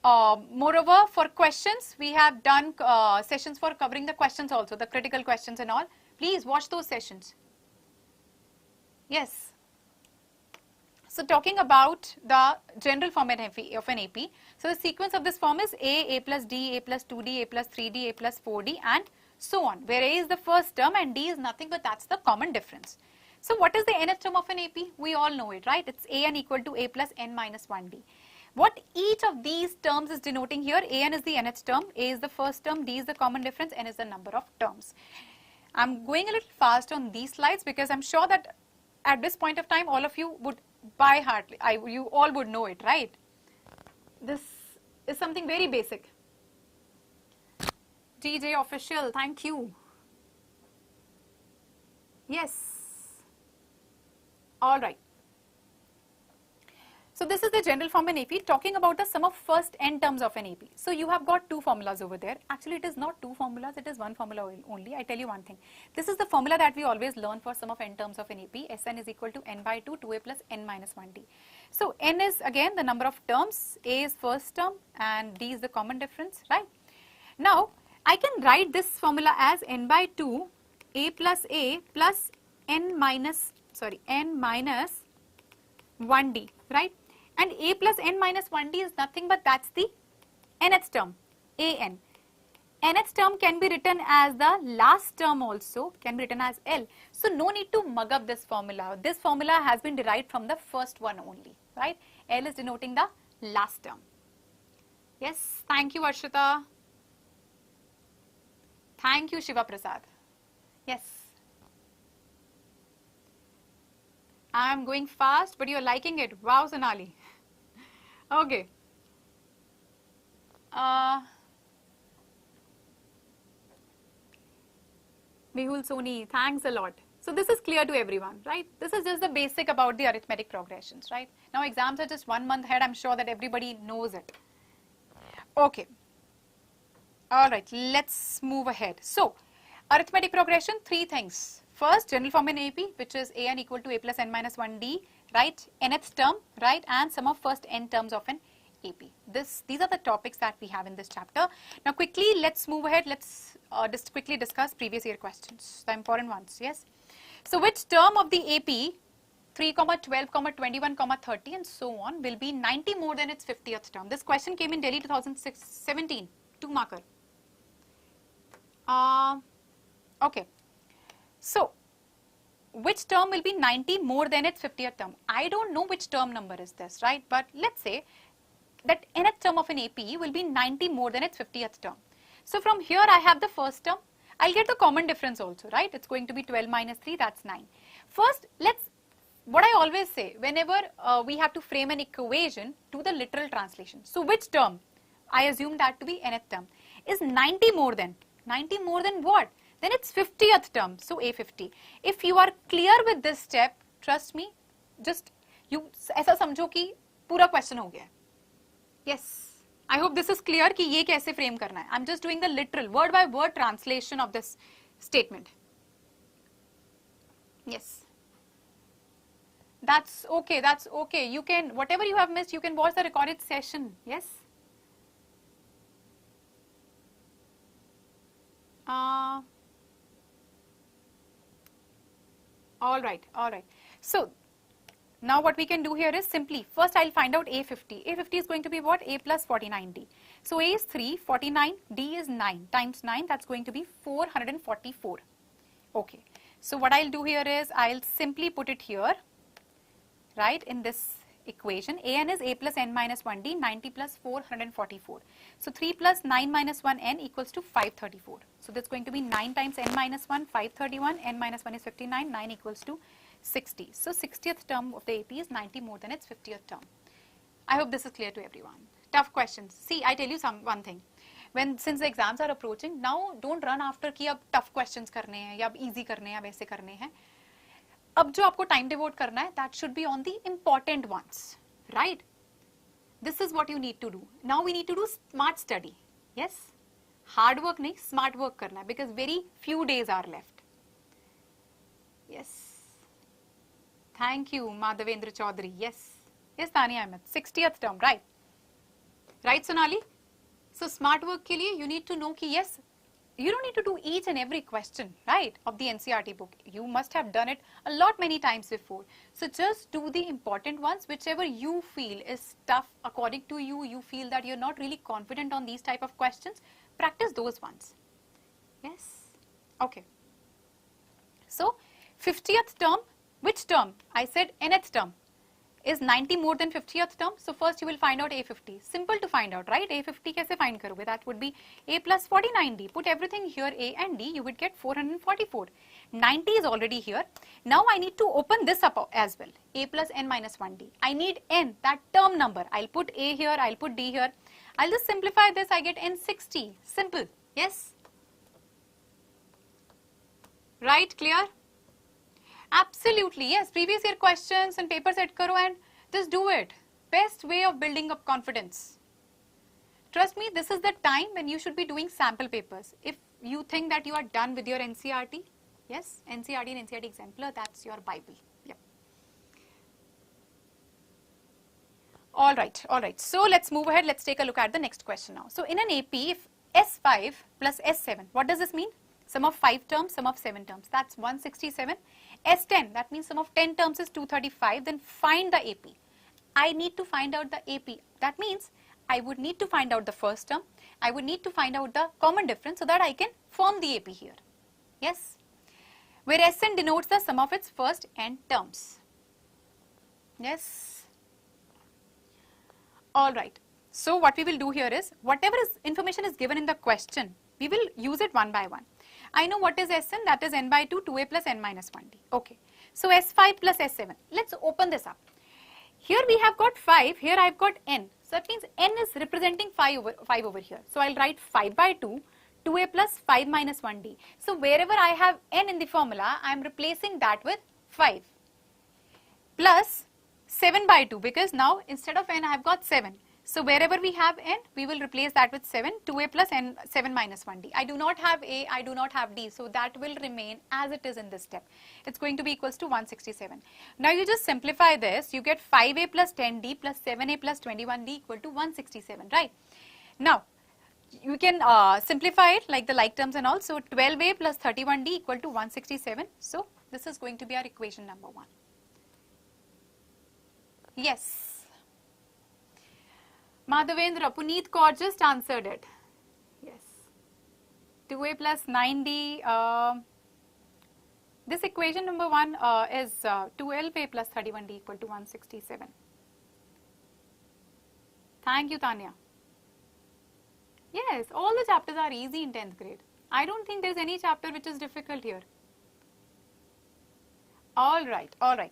Moreover, for questions, we have done sessions for covering the questions also, the critical questions and all. Please watch those sessions. Yes. So talking about the general form of an AP. So the sequence of this form is A plus D, A plus 2D, A plus 3D, A plus 4D, and so on, where A is the first term and D is nothing but that's the common difference. So what is the nth term of an AP? We all know it, right? It's an equal to A plus n minus 1D. What each of these terms is denoting here, an is the nth term, A is the first term, D is the common difference, n is the number of terms. I'm going a little fast on these slides because I'm sure that at this point of time, all of you would by heart, you all would know it, right? This is something very basic. DJ official, thank you. Yes. All right. So this is the general form in AP, talking about the sum of first n terms of an AP. So you have got two formulas over there. Actually, it is not two formulas, it is one formula only. I tell you one thing. This is the formula that we always learn for sum of n terms of an AP. Sn is equal to n by 2, 2a plus n minus 1d. So n is again the number of terms, a is first term, and d is the common difference, right? Now, I can write this formula as n by 2, a plus n minus 1d, right? And a plus n minus 1d is nothing but that's the nth term, an. Nth term can be written as the last term also, can be written as L. So no need to mug up this formula. This formula has been derived from the first one only, right? L is denoting the last term. Yes, thank you, Arshita. Thank you, Shiva Prasad. Yes. I'm going fast, but you're liking it. Wow, Sonali. Okay. Mehul Soni, thanks a lot. So this is clear to everyone, right? This is just the basic about the arithmetic progressions, right? Now exams are just 1 month ahead. I'm sure that everybody knows it. Okay. All right, let's move ahead. So arithmetic progression, 3 things. First, general form in AP, which is an equal to a plus n minus 1d, right? Nth term, right? And sum of first n terms of an AP. These are the topics that we have in this chapter. Now quickly, let's move ahead. Let's just quickly discuss previous year questions, the important ones, yes? So which term of the AP 3, 12, 21, 30 and so on will be 90 more than its 50th term? This question came in Delhi 2017, 2 marker. Okay. So which term will be 90 more than its 50th term? I don't know which term number is this, right? But let's say that nth term of an AP will be 90 more than its 50th term. So from here I have the first term. I'll get the common difference also, right? It's going to be 12 minus 3, that's 9. First, what I always say, whenever we have to frame an equation, do the literal translation. So which term? I assume that to be nth term. Is 90 more than? 90 more than what? Then it's 50th term, so A50. If you are clear with this step, trust me, just you ऐसा समझो कि पूरा question हो गया. Yes, I hope this is clear कि ये कैसे frame करना है. I'm just doing the literal word by word translation of this statement. Yes. That's okay, that's okay. You can, whatever you have missed, you can watch the recorded session. Yes. All right. So now what we can do here is simply, first I'll find out A50. A50 is going to be what? A plus 49D. So A is 3, 49, D is 9 times 9, that's going to be 444. Okay. So what I'll do here is, I'll simply put it here, right, in this equation. An is A plus n minus 1D, 90 plus 444. So 3 plus 9 minus 1n equals to 534. So that's going to be 9 times n minus 1, 531, n minus 1 is 59, 9 equals to 60. So 60th term of the AP is 90 more than its 50th term. I hope this is clear to everyone. Tough questions. See, I tell you one thing. Since the exams are approaching, now don't run after कि अब tough questions करने हैं या अब easy करने हैं या वैसे करने हैं. अब जो आपको time devote करना है, that should be on the important ones, right? This is what you need to do. Now we need to do smart study. Yes? Hard work नहीं, smart work करना है, because very few days are left. Yes. Thank you, Madhavendra Chaudhary. Yes. Yes, Tania Ahmed. 60th term, right? Right, Sonali? So smart work के लिए you need to know कि yes, you don't need to do each and every question, right, of the NCERT book. You must have done it a lot many times before. So just do the important ones, whichever you feel is tough according to you. You feel that you're not really confident on these type of questions. Practice those ones. Yes. Okay. So 50th term, which term? I said nth term. Is 90 more than 50th term? So first you will find out A50. Simple to find out, right? A50 कैसे find करोगे? That would be A plus 49D. Put everything here, A and D, you would get 444. 90 is already here. Now I need to open this up as well. A plus n minus 1D. I need n, that term number. I'll put A here, I'll put D here. I'll just simplify this, I get n60. Simple. Yes? Right? Clear? Absolutely, yes. Previous year questions and paper set karo and just do it. Best way of building up confidence. Trust me, this is the time when you should be doing sample papers. If you think that you are done with your NCERT, yes, NCERT and NCERT Exemplar, that's your Bible. Yep. All right. So let's move ahead. Let's take a look at the next question now. So in an AP, if S5 plus S7, what does this mean? Sum of 5 terms, sum of 7 terms. That's 167. S10, that means sum of 10 terms is 235. Then find the AP. I need to find out the AP. That means I would need to find out the first term. I would need to find out the common difference so that I can form the AP here. Yes? Where Sn denotes the sum of its first n terms. Yes? Alright. So what we will do here is, whatever information is given in the question, we will use it one by one. I know what is Sn, that is n by 2, 2a plus n minus 1d. Okay. So S5 plus S7. Let's open this up. Here we have got 5, here I have got n. So that means n is representing 5 over here. So I'll write 5 by 2, 2a plus 5 minus 1d. So wherever I have n in the formula, I am replacing that with 5 plus 7 by 2, because now instead of n I have got 7. So wherever we have n, we will replace that with 7, 2a plus n 7 minus 1d. I do not have a, I do not have d, so that will remain as it is in this step. It's going to be equals to 167. Now you just simplify this, you get 5a plus 10d plus 7a plus 21d equal to 167, right? Now, you can simplify it like the like terms and all. So 12a plus 31d equal to 167. So this is going to be our equation number 1. Yes. Madhavendra, Puneet Kaur just answered it. Yes. 2a plus 9d. This equation number 1 is 12a plus 31d equal to 167. Thank you, Tanya. Yes, all the chapters are easy in 10th grade. I don't think there's any chapter which is difficult here. All right, all right.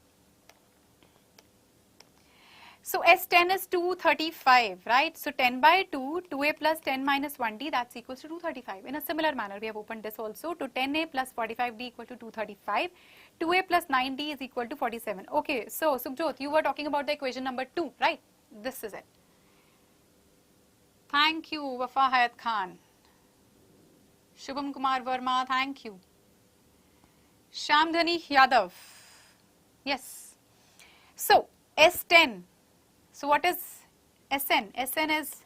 So S10 is 235, right? So 10 by 2, 2a plus 10 minus 1d, that's equals to 235. In a similar manner, we have opened this also to 10a plus 45d equal to 235. 2a plus 9d is equal to 47. Okay, so Sukhjot, you were talking about the equation number 2, right? This is it. Thank you, Wafa Hayat Khan. Shubham Kumar Verma, thank you. Shamdhani Yadav. Yes. So, S10. So, what is Sn? Sn is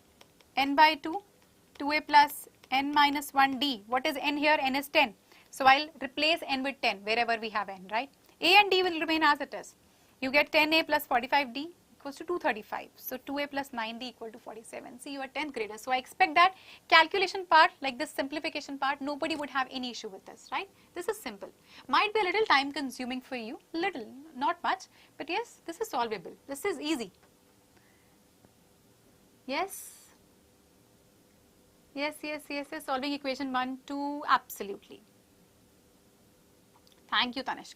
n by 2, 2a plus n minus 1d. What is n here? N is 10. So, I'll replace n with 10 wherever we have n, right? A and d will remain as it is. You get 10a plus 45d equals to 235. So 2a plus 9d equal to 47. See, you are 10th grader. So I expect that calculation part, like this simplification part, nobody would have any issue with this, right? This is simple. Might be a little time consuming for you, little, not much, but yes, this is solvable. This is easy. Yes. Yes, solving equation 1, 2, absolutely. Thank you, Tanishq.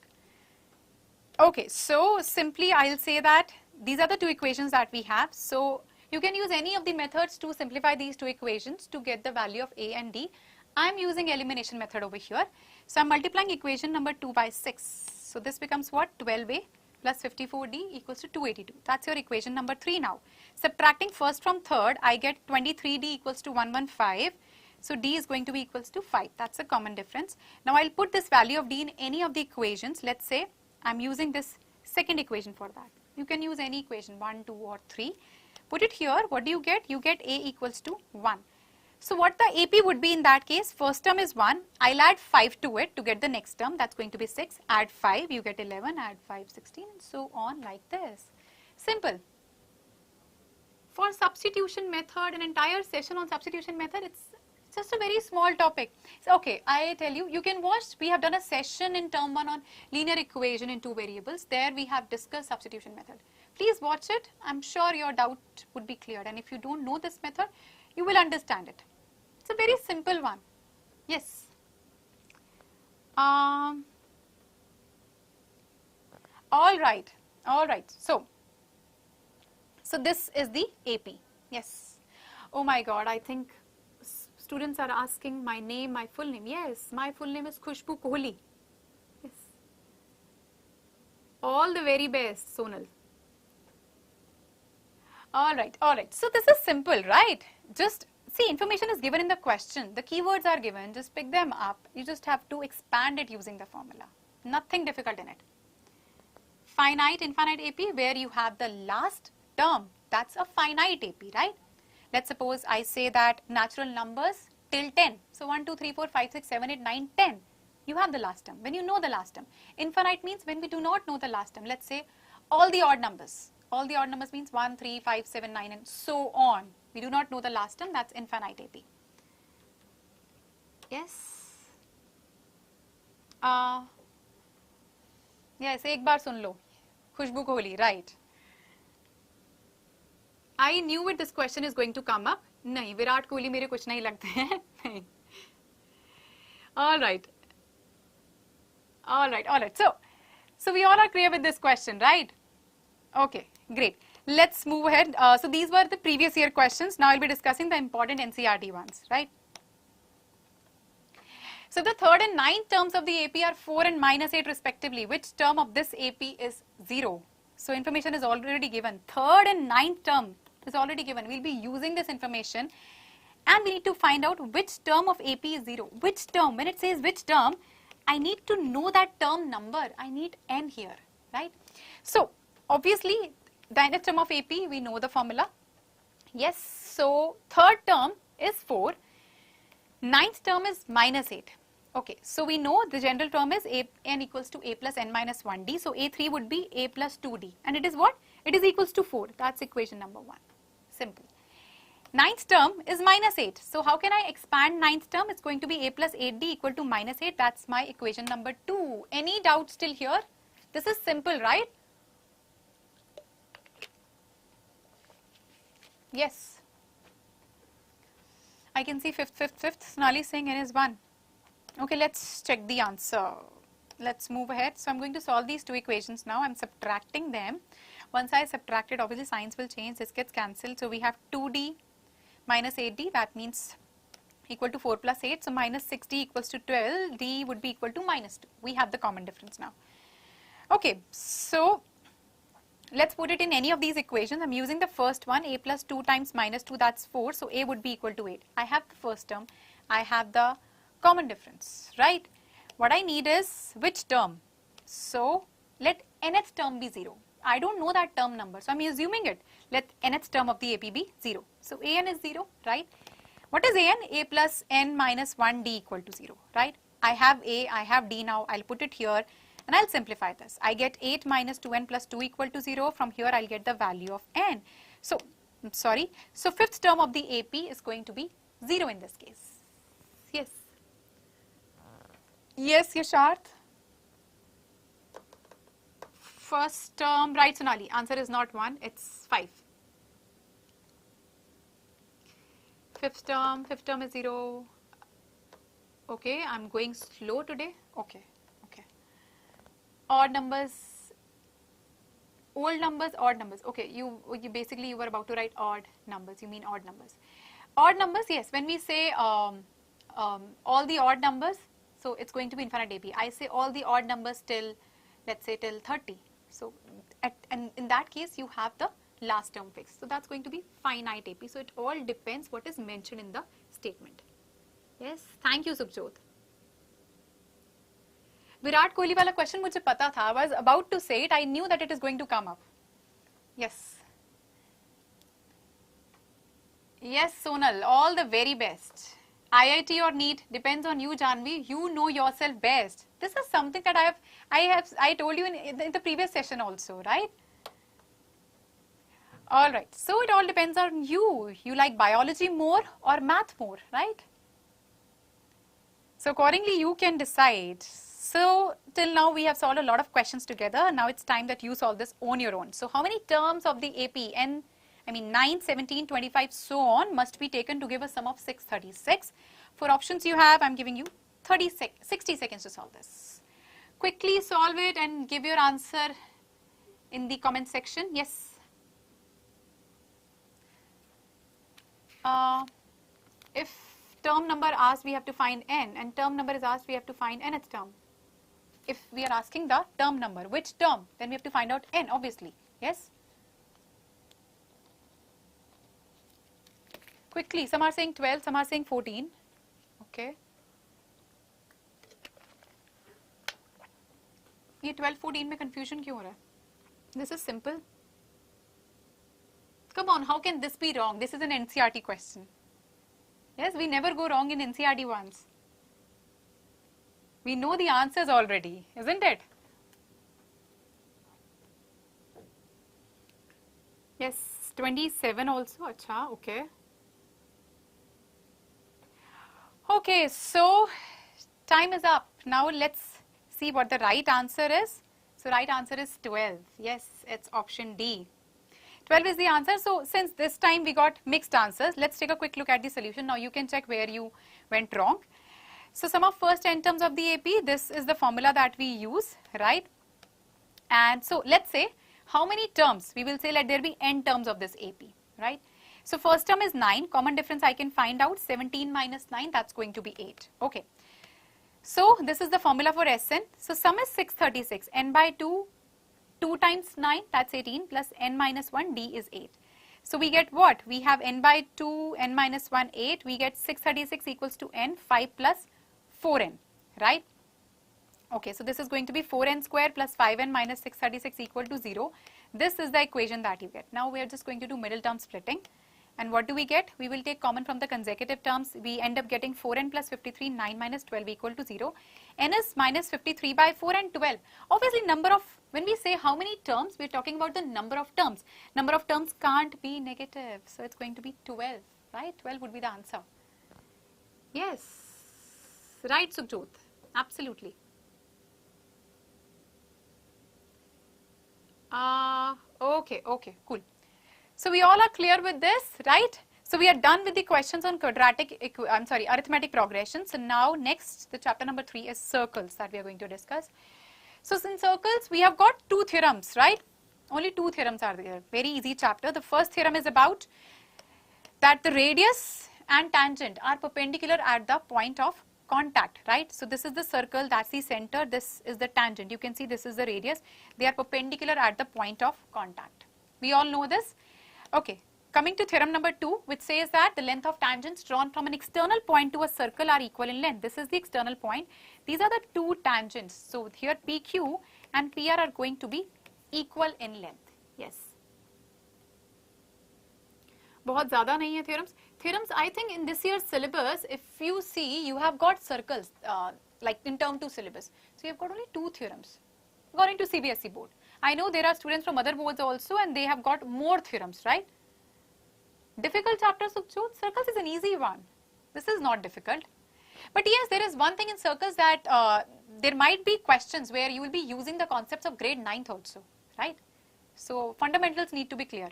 Okay, so simply I'll say that these are the two equations that we have. So you can use any of the methods to simplify these two equations to get the value of a and d. I'm using elimination method over here. So I'm multiplying equation number 2 by 6. So this becomes what? 12a plus 54d equals to 282. That's your equation number 3 now. Subtracting first from third, I get 23d equals to 115. So d is going to be equals to 5. That's a common difference. Now I'll put this value of d in any of the equations. Let's say I'm using this second equation for that. You can use any equation, 1, 2 or 3. Put it here. What do you get? You get a equals to 1. So what the AP would be in that case, first term is 1. I'll add 5 to it to get the next term. That's going to be 6. Add 5, you get 11. Add 5, 16 and so on like this. Simple. For substitution method, an entire session on substitution method, it's just a very small topic. So, okay, I tell you, you can watch, we have done a session in term 1 on linear equation in 2 variables. There we have discussed substitution method. Please watch it. I'm sure your doubt would be cleared. And if you don't know this method, you will understand it. It's a very simple one. Yes. All right. So this is the AP. Yes. Oh my God, I think students are asking my name, my full name. Yes, my full name is Khushbu Kohli. Yes. All the very best, Sonal. All right. So this is simple, right? Just see, information is given in the question. The keywords are given. Just pick them up. You just have to expand it using the formula. Nothing difficult in it. Finite, infinite AP, where you have the last term. That's a finite AP, right? Let's suppose I say that natural numbers till 10. So 1, 2, 3, 4, 5, 6, 7, 8, 9, 10. You have the last term. When you know the last term. Infinite means when we do not know the last term. Let's say all the odd numbers. All the odd numbers means 1, 3, 5, 7, 9 and so on. We do not know the last term. That's infinite AP. Yes. Yes, ek baar sun lo. Khushbu Kohli, right. I knew it, this question is going to come up. नहीं, विराट कोहली मेरे कुछ नहीं लगते हैं. नहीं. All right. All right. All right. So we all are clear with this question, right? Okay, great. Let's move ahead. So these were the previous year questions. Now I'll be discussing the important NCERT ones, right? So the third and ninth terms of the AP are 4 and -8 respectively. Which term of this AP is 0? So information is already given. Third and ninth term is already given. We'll be using this information and we need to find out which term of AP is 0. Which term? When it says which term, I need to know that term number. I need n here, right? So obviously the nth term of AP, we know the formula. Yes, so third term is 4. Ninth term is -8. Okay, so we know the general term is n equals to a plus n minus 1d. So a3 would be a plus 2d. And it is what? It is equals to 4. That's equation number 1. Simple. Ninth term is -8. So how can I expand ninth term? It's going to be a plus 8d equal to -8. That's my equation number 2. Any doubt still here? This is simple, right? Yes. I can see fifth. Sonali is saying n is 1. Okay, let's check the answer. Let's move ahead. So I'm going to solve these two equations now. I'm subtracting them. Once I subtract it, obviously signs will change. This gets cancelled. So we have 2d minus 8d. That means equal to 4 plus 8. So minus 6d equals to 12. D would be equal to -2. We have the common difference now. Okay, so let's put it in any of these equations. I'm using the first one, a plus 2 times -2, that's 4. So a would be equal to 8. I have the first term. I have the common difference, right? What I need is which term? So let nth term be 0. I don't know that term number, so I'm assuming it. Let nth term of the AP be 0. So an is 0, right? What is an? A plus n minus 1d equal to 0, right? I have a, I have d now. I'll put it here and I'll simplify this. I get 8 minus 2n plus 2 equal to 0. From here I'll get the value of n. So, sorry. So fifth term of the AP is going to be 0 in this case. Yes. Yes, Yasharth. First term, right, Sonali. Answer is not 1, it's 5. Fifth term is 0. Okay, I'm going slow today. Okay. Odd numbers, old numbers, odd numbers. Okay, you basically you were about to write odd numbers. You mean odd numbers. Odd numbers, yes. When we say all the odd numbers, so it's going to be infinite AP. I say all the odd numbers till, let's say till 30. So and in that case, you have the last term fixed. So that's going to be finite AP. So it all depends what is mentioned in the statement. Yes, thank you, Subjot. Virat Kohli wala question mujhe pata tha. I was about to say it. I knew that it is going to come up. Yes. Yes, Sonal. All the very best. IIT or NEET depends on you, Janvi. You know yourself best. This is something that I told you in the previous session also, right? All right. So it all depends on you. You like biology more or math more, right? So accordingly, you can decide. So till now we have solved a lot of questions together. Now it's time that you solve this on your own. So how many terms of the AP, 9, 17, 25, so on, must be taken to give a sum of 636? For options you have, I'm giving you 60 seconds to solve this. Quickly solve it and give your answer in the comment section. Yes. If term number asked, we have to find n, and term number is asked, we have to find nth term. If we are asking the term number, which term, then we have to find out n, obviously. Yes. Quickly, some are saying 12, some are saying 14. Okay. ये 12-14 में confusion क्यों हो रहा है? This is simple. Come on, how can this be wrong? This is an NCERT question. Yes, we never go wrong in NCERT ones. We know the answers already, isn't it? Yes, 27 also. Acha, okay. Okay, so time is up. Now let's see what the right answer is. So right answer is 12. Yes, it's option D. 12 is the answer. So since this time we got mixed answers, let's take a quick look at the solution. Now you can check where you went wrong. So sum of first n terms of the AP, this is the formula that we use, right? And so let's say how many terms, we will say let there be n terms of this AP, right? So first term is 9, common difference I can find out, 17 minus 9, that's going to be 8, okay. So this is the formula for Sn. So sum is 636, n by 2, 2 times 9, that's 18, plus n minus 1, d is 8. So we get what? We have n by 2, n minus 1, 8, we get 636 equals to n, 5 plus 4n, right? Okay, so this is going to be 4n square plus 5n minus 636 equal to 0. This is the equation that you get. Now we are just going to do middle term splitting. And what do we get? We will take common from the consecutive terms. We end up getting 4n plus 53, 9 minus 12 equal to 0. n is minus 53 by 4 and 12. Obviously number of, when we say how many terms, we are talking about the number of terms. Number of terms can't be negative. So it's going to be 12, right? 12 would be the answer. Yes, right, Sukhjot. Absolutely. Okay, cool. So we all are clear with this, right? So we are done with the questions on arithmetic progression. So now next, the chapter number 3 is circles that we are going to discuss. So in circles, we have got 2 theorems, right? Only 2 theorems are there. Very easy chapter. The first theorem is about that the radius and tangent are perpendicular at the point of contact, right? So this is the circle, that's the center, this is the tangent. You can see this is the radius. They are perpendicular at the point of contact. We all know this. Okay, coming to theorem number 2, which says that the length of tangents drawn from an external point to a circle are equal in length. This is the external point. These are the 2 tangents. So here PQ and PR are going to be equal in length. Yes. बहुत ज़्यादा नहीं है theorems. Theorems, I think in this year's syllabus, if you see, you have got circles, like in term 2 syllabus. So you have got only 2 theorems, according to CBSE board. I know there are students from other boards also, and they have got more theorems, right? Difficult chapter, Sukhjot, circles is an easy one. This is not difficult. But yes, there is one thing in circles that there might be questions where you will be using the concepts of grade 9th also, right? So fundamentals need to be clear.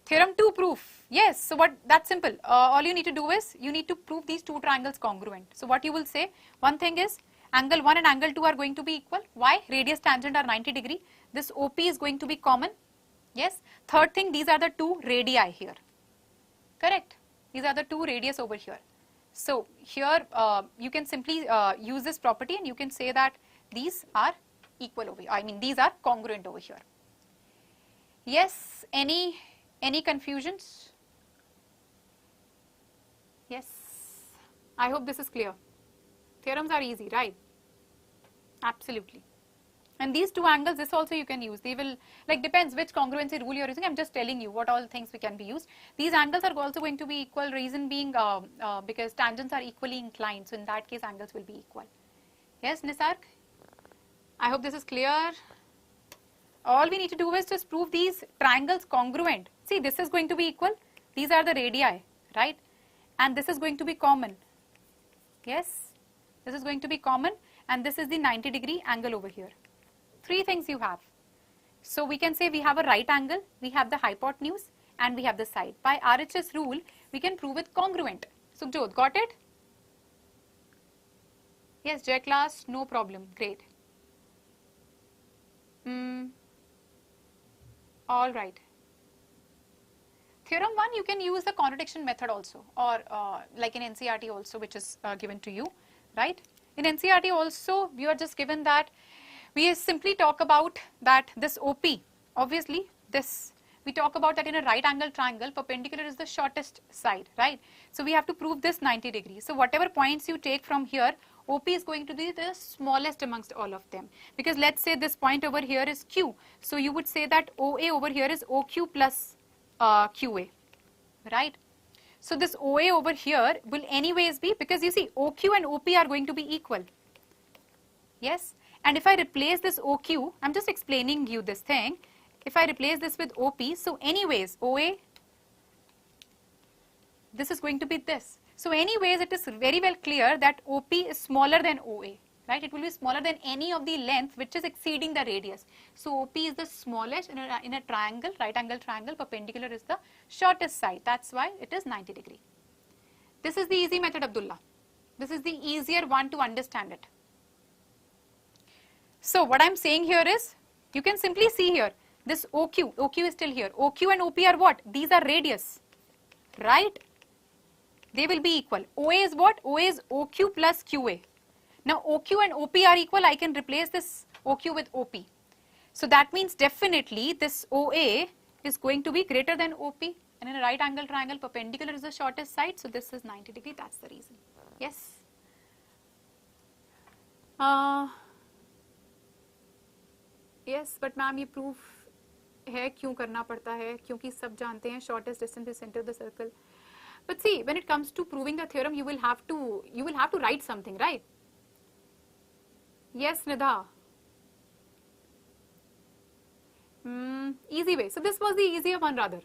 Theorem 2 proof. Yes, so that's simple. All you need to do is, you need to prove these 2 triangles congruent. So what you will say, one thing is, angle 1 and angle 2 are going to be equal. Why? Radius tangent are 90 degree. This OP is going to be common. Yes. Third thing, these are the 2 radii here. Correct. These are the 2 radius over here. So here you can simply use this property and you can say that these are equal over here. I mean, these are congruent over here. Yes. Any confusions? Yes. I hope this is clear. Theorems are easy, right? Absolutely. And these 2 angles, this also you can use. They will, like, depends which congruency rule you are using. I'm just telling you what all things we can be used. These angles are also going to be equal, reason being because tangents are equally inclined. So in that case, angles will be equal. Yes, Nisarg? I hope this is clear. All we need to do is just prove these triangles congruent. See, this is going to be equal. These are the radii, right? And this is going to be common. Yes, this is going to be common. And this is the 90 degree angle over here. 3 things you have. So we can say we have a right angle, we have the hypotenuse, and we have the side. By RHS rule, we can prove it congruent. Sukhjot, got it? Yes, J class, no problem. Great. All right. Theorem 1, you can use the contradiction method also, or like in NCERT also, which is given to you, right? In NCERT also, you are just given that we simply talk about that this OP, obviously this, we talk about that in a right angle triangle, perpendicular is the shortest side, right? So we have to prove this 90 degrees. So whatever points you take from here, OP is going to be the smallest amongst all of them. Because let's say this point over here is Q. So you would say that OA over here is OQ plus QA, right? So this OA over here will anyways be, because you see OQ and OP are going to be equal. Yes. And if I replace this OQ, I'm just explaining you this thing. If I replace this with OP, so anyways OA, this is going to be this. So anyways, it is very well clear that OP is smaller than OA, right? It will be smaller than any of the length which is exceeding the radius. So OP is the smallest in a triangle, right angle triangle, perpendicular is the shortest side. That's why it is 90 degree. This is the easy method, Abdullah. This is the easier one to understand it. So what I'm saying here is, you can simply see here, this OQ is still here. OQ and OP are what? These are radius, right? They will be equal. OA is what? OA is OQ plus QA. Now OQ and OP are equal. I can replace this OQ with OP. So that means definitely this OA is going to be greater than OP. And in a right angle triangle, perpendicular is the shortest side. So this is 90 degree. That's the reason. Yes. Yes, but ma'am, ये proof है क्यों करना पड़ता है? क्योंकि सब जानते हैं shortest distance is center of the circle. But see, when it comes to proving the theorem, you will have to write something, right? Yes, Nidha. Easy way. So this was the easier one rather.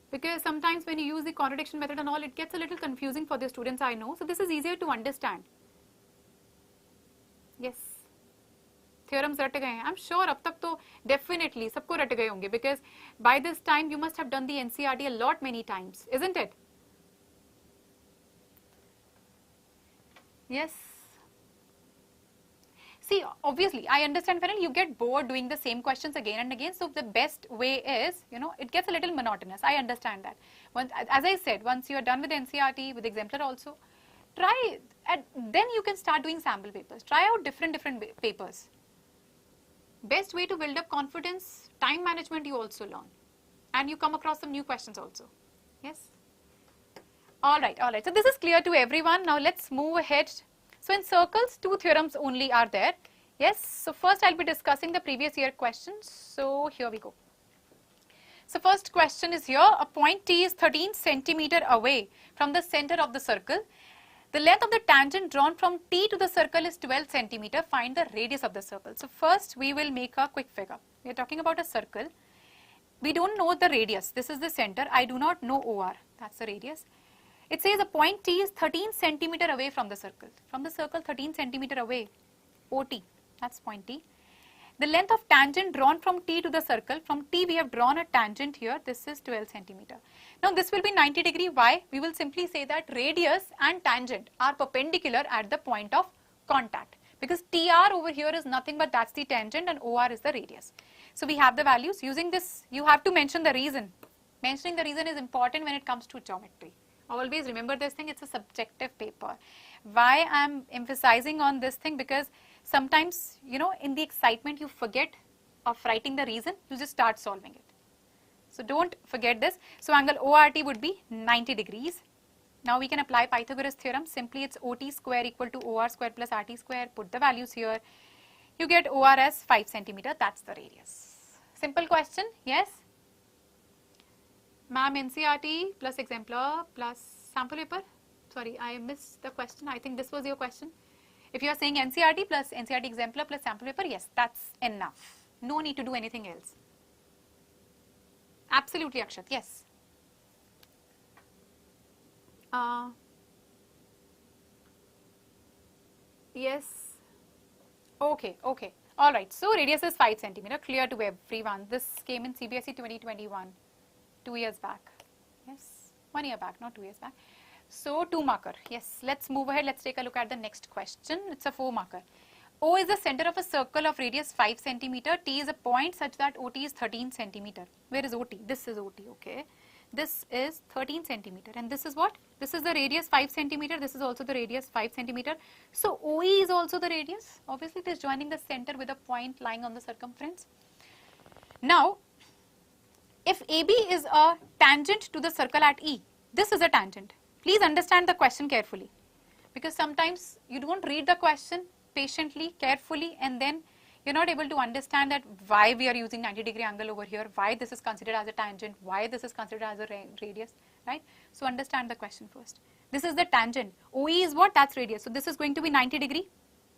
Because sometimes when you use the contradiction method and all, it gets a little confusing for the students, I know. So this is easier to understand. Yes. Theorems रट गए हैं. I'm sure अब तक तो definitely सबको रट गए होंगे, because by this time you must have done the NCERT a lot many times, isn't it? Yes. See, obviously, I understand, Fernand, you get bored doing the same questions again and again. So the best way is, it gets a little monotonous. I understand that. As I said, once you are done with NCERT, with exemplar also, try, and then you can start doing sample papers. Try out different papers. Best way to build up confidence, time management you also learn. And you come across some new questions also. Yes? Alright. So this is clear to everyone. Now let's move ahead. So in circles, 2 theorems only are there. Yes, so first I'll be discussing the previous year questions. So here we go. So first question is here, a point T is 13 centimeter away from the center of the circle. The length of the tangent drawn from T to the circle is 12 centimeter. Find the radius of the circle. So first we will make a quick figure. We are talking about a circle. We don't know the radius. This is the center. I do not know OR. That's the radius. It says a point T is 13 centimeter away from the circle. From the circle 13 centimeter away, OT, that's point T. The length of tangent drawn from T to the circle, from T we have drawn a tangent here, this is 12 centimeter. Now this will be 90 degree. Why? We will simply say that radius and tangent are perpendicular at the point of contact. Because TR over here is nothing but that's the tangent and OR is the radius. So we have the values. Using this, you have to mention the reason. Mentioning the reason is important when it comes to geometry. Always remember this thing, it's a subjective paper. Why I'm emphasizing on this thing? Because sometimes, in the excitement you forget of writing the reason, you just start solving it. So don't forget this. So angle ORT would be 90 degrees. Now we can apply Pythagoras theorem. Simply it's OT square equal to OR square plus RT square. Put the values here. You get OR as 5 centimeter. That's the radius. Simple question, yes? Ma'am, NCERT plus exemplar plus sample paper. Sorry, I missed the question. I think this was your question. If you are saying NCERT plus NCERT exemplar plus sample paper, yes, that's enough. No need to do anything else. Absolutely, Akshat, yes. Yes. Okay. All right. So radius is 5 centimeter. Clear to everyone. This came in CBSE 2021. 2 years back. Yes, 1 year back, not 2 years back. So 2 marker. Yes, let's move ahead. Let's take a look at the next question. It's a 4 marker. O is the center of a circle of radius 5 centimeter. T is a point such that OT is 13 centimeter. Where is OT? This is OT, okay. This is 13 centimeter. And this is what? This is the radius 5 centimeter. This is also the radius 5 centimeter. So OE is also the radius. Obviously, it is joining the center with a point lying on the circumference. Now, if AB is a tangent to the circle at E, this is a tangent. Please understand the question carefully, because sometimes you don't read the question patiently, carefully, and then you're not able to understand that why we are using 90 degree angle over here, why this is considered as a tangent, why this is considered as a radius, right? So understand the question first. This is the tangent. OE is what? That's radius. So this is going to be 90 degree.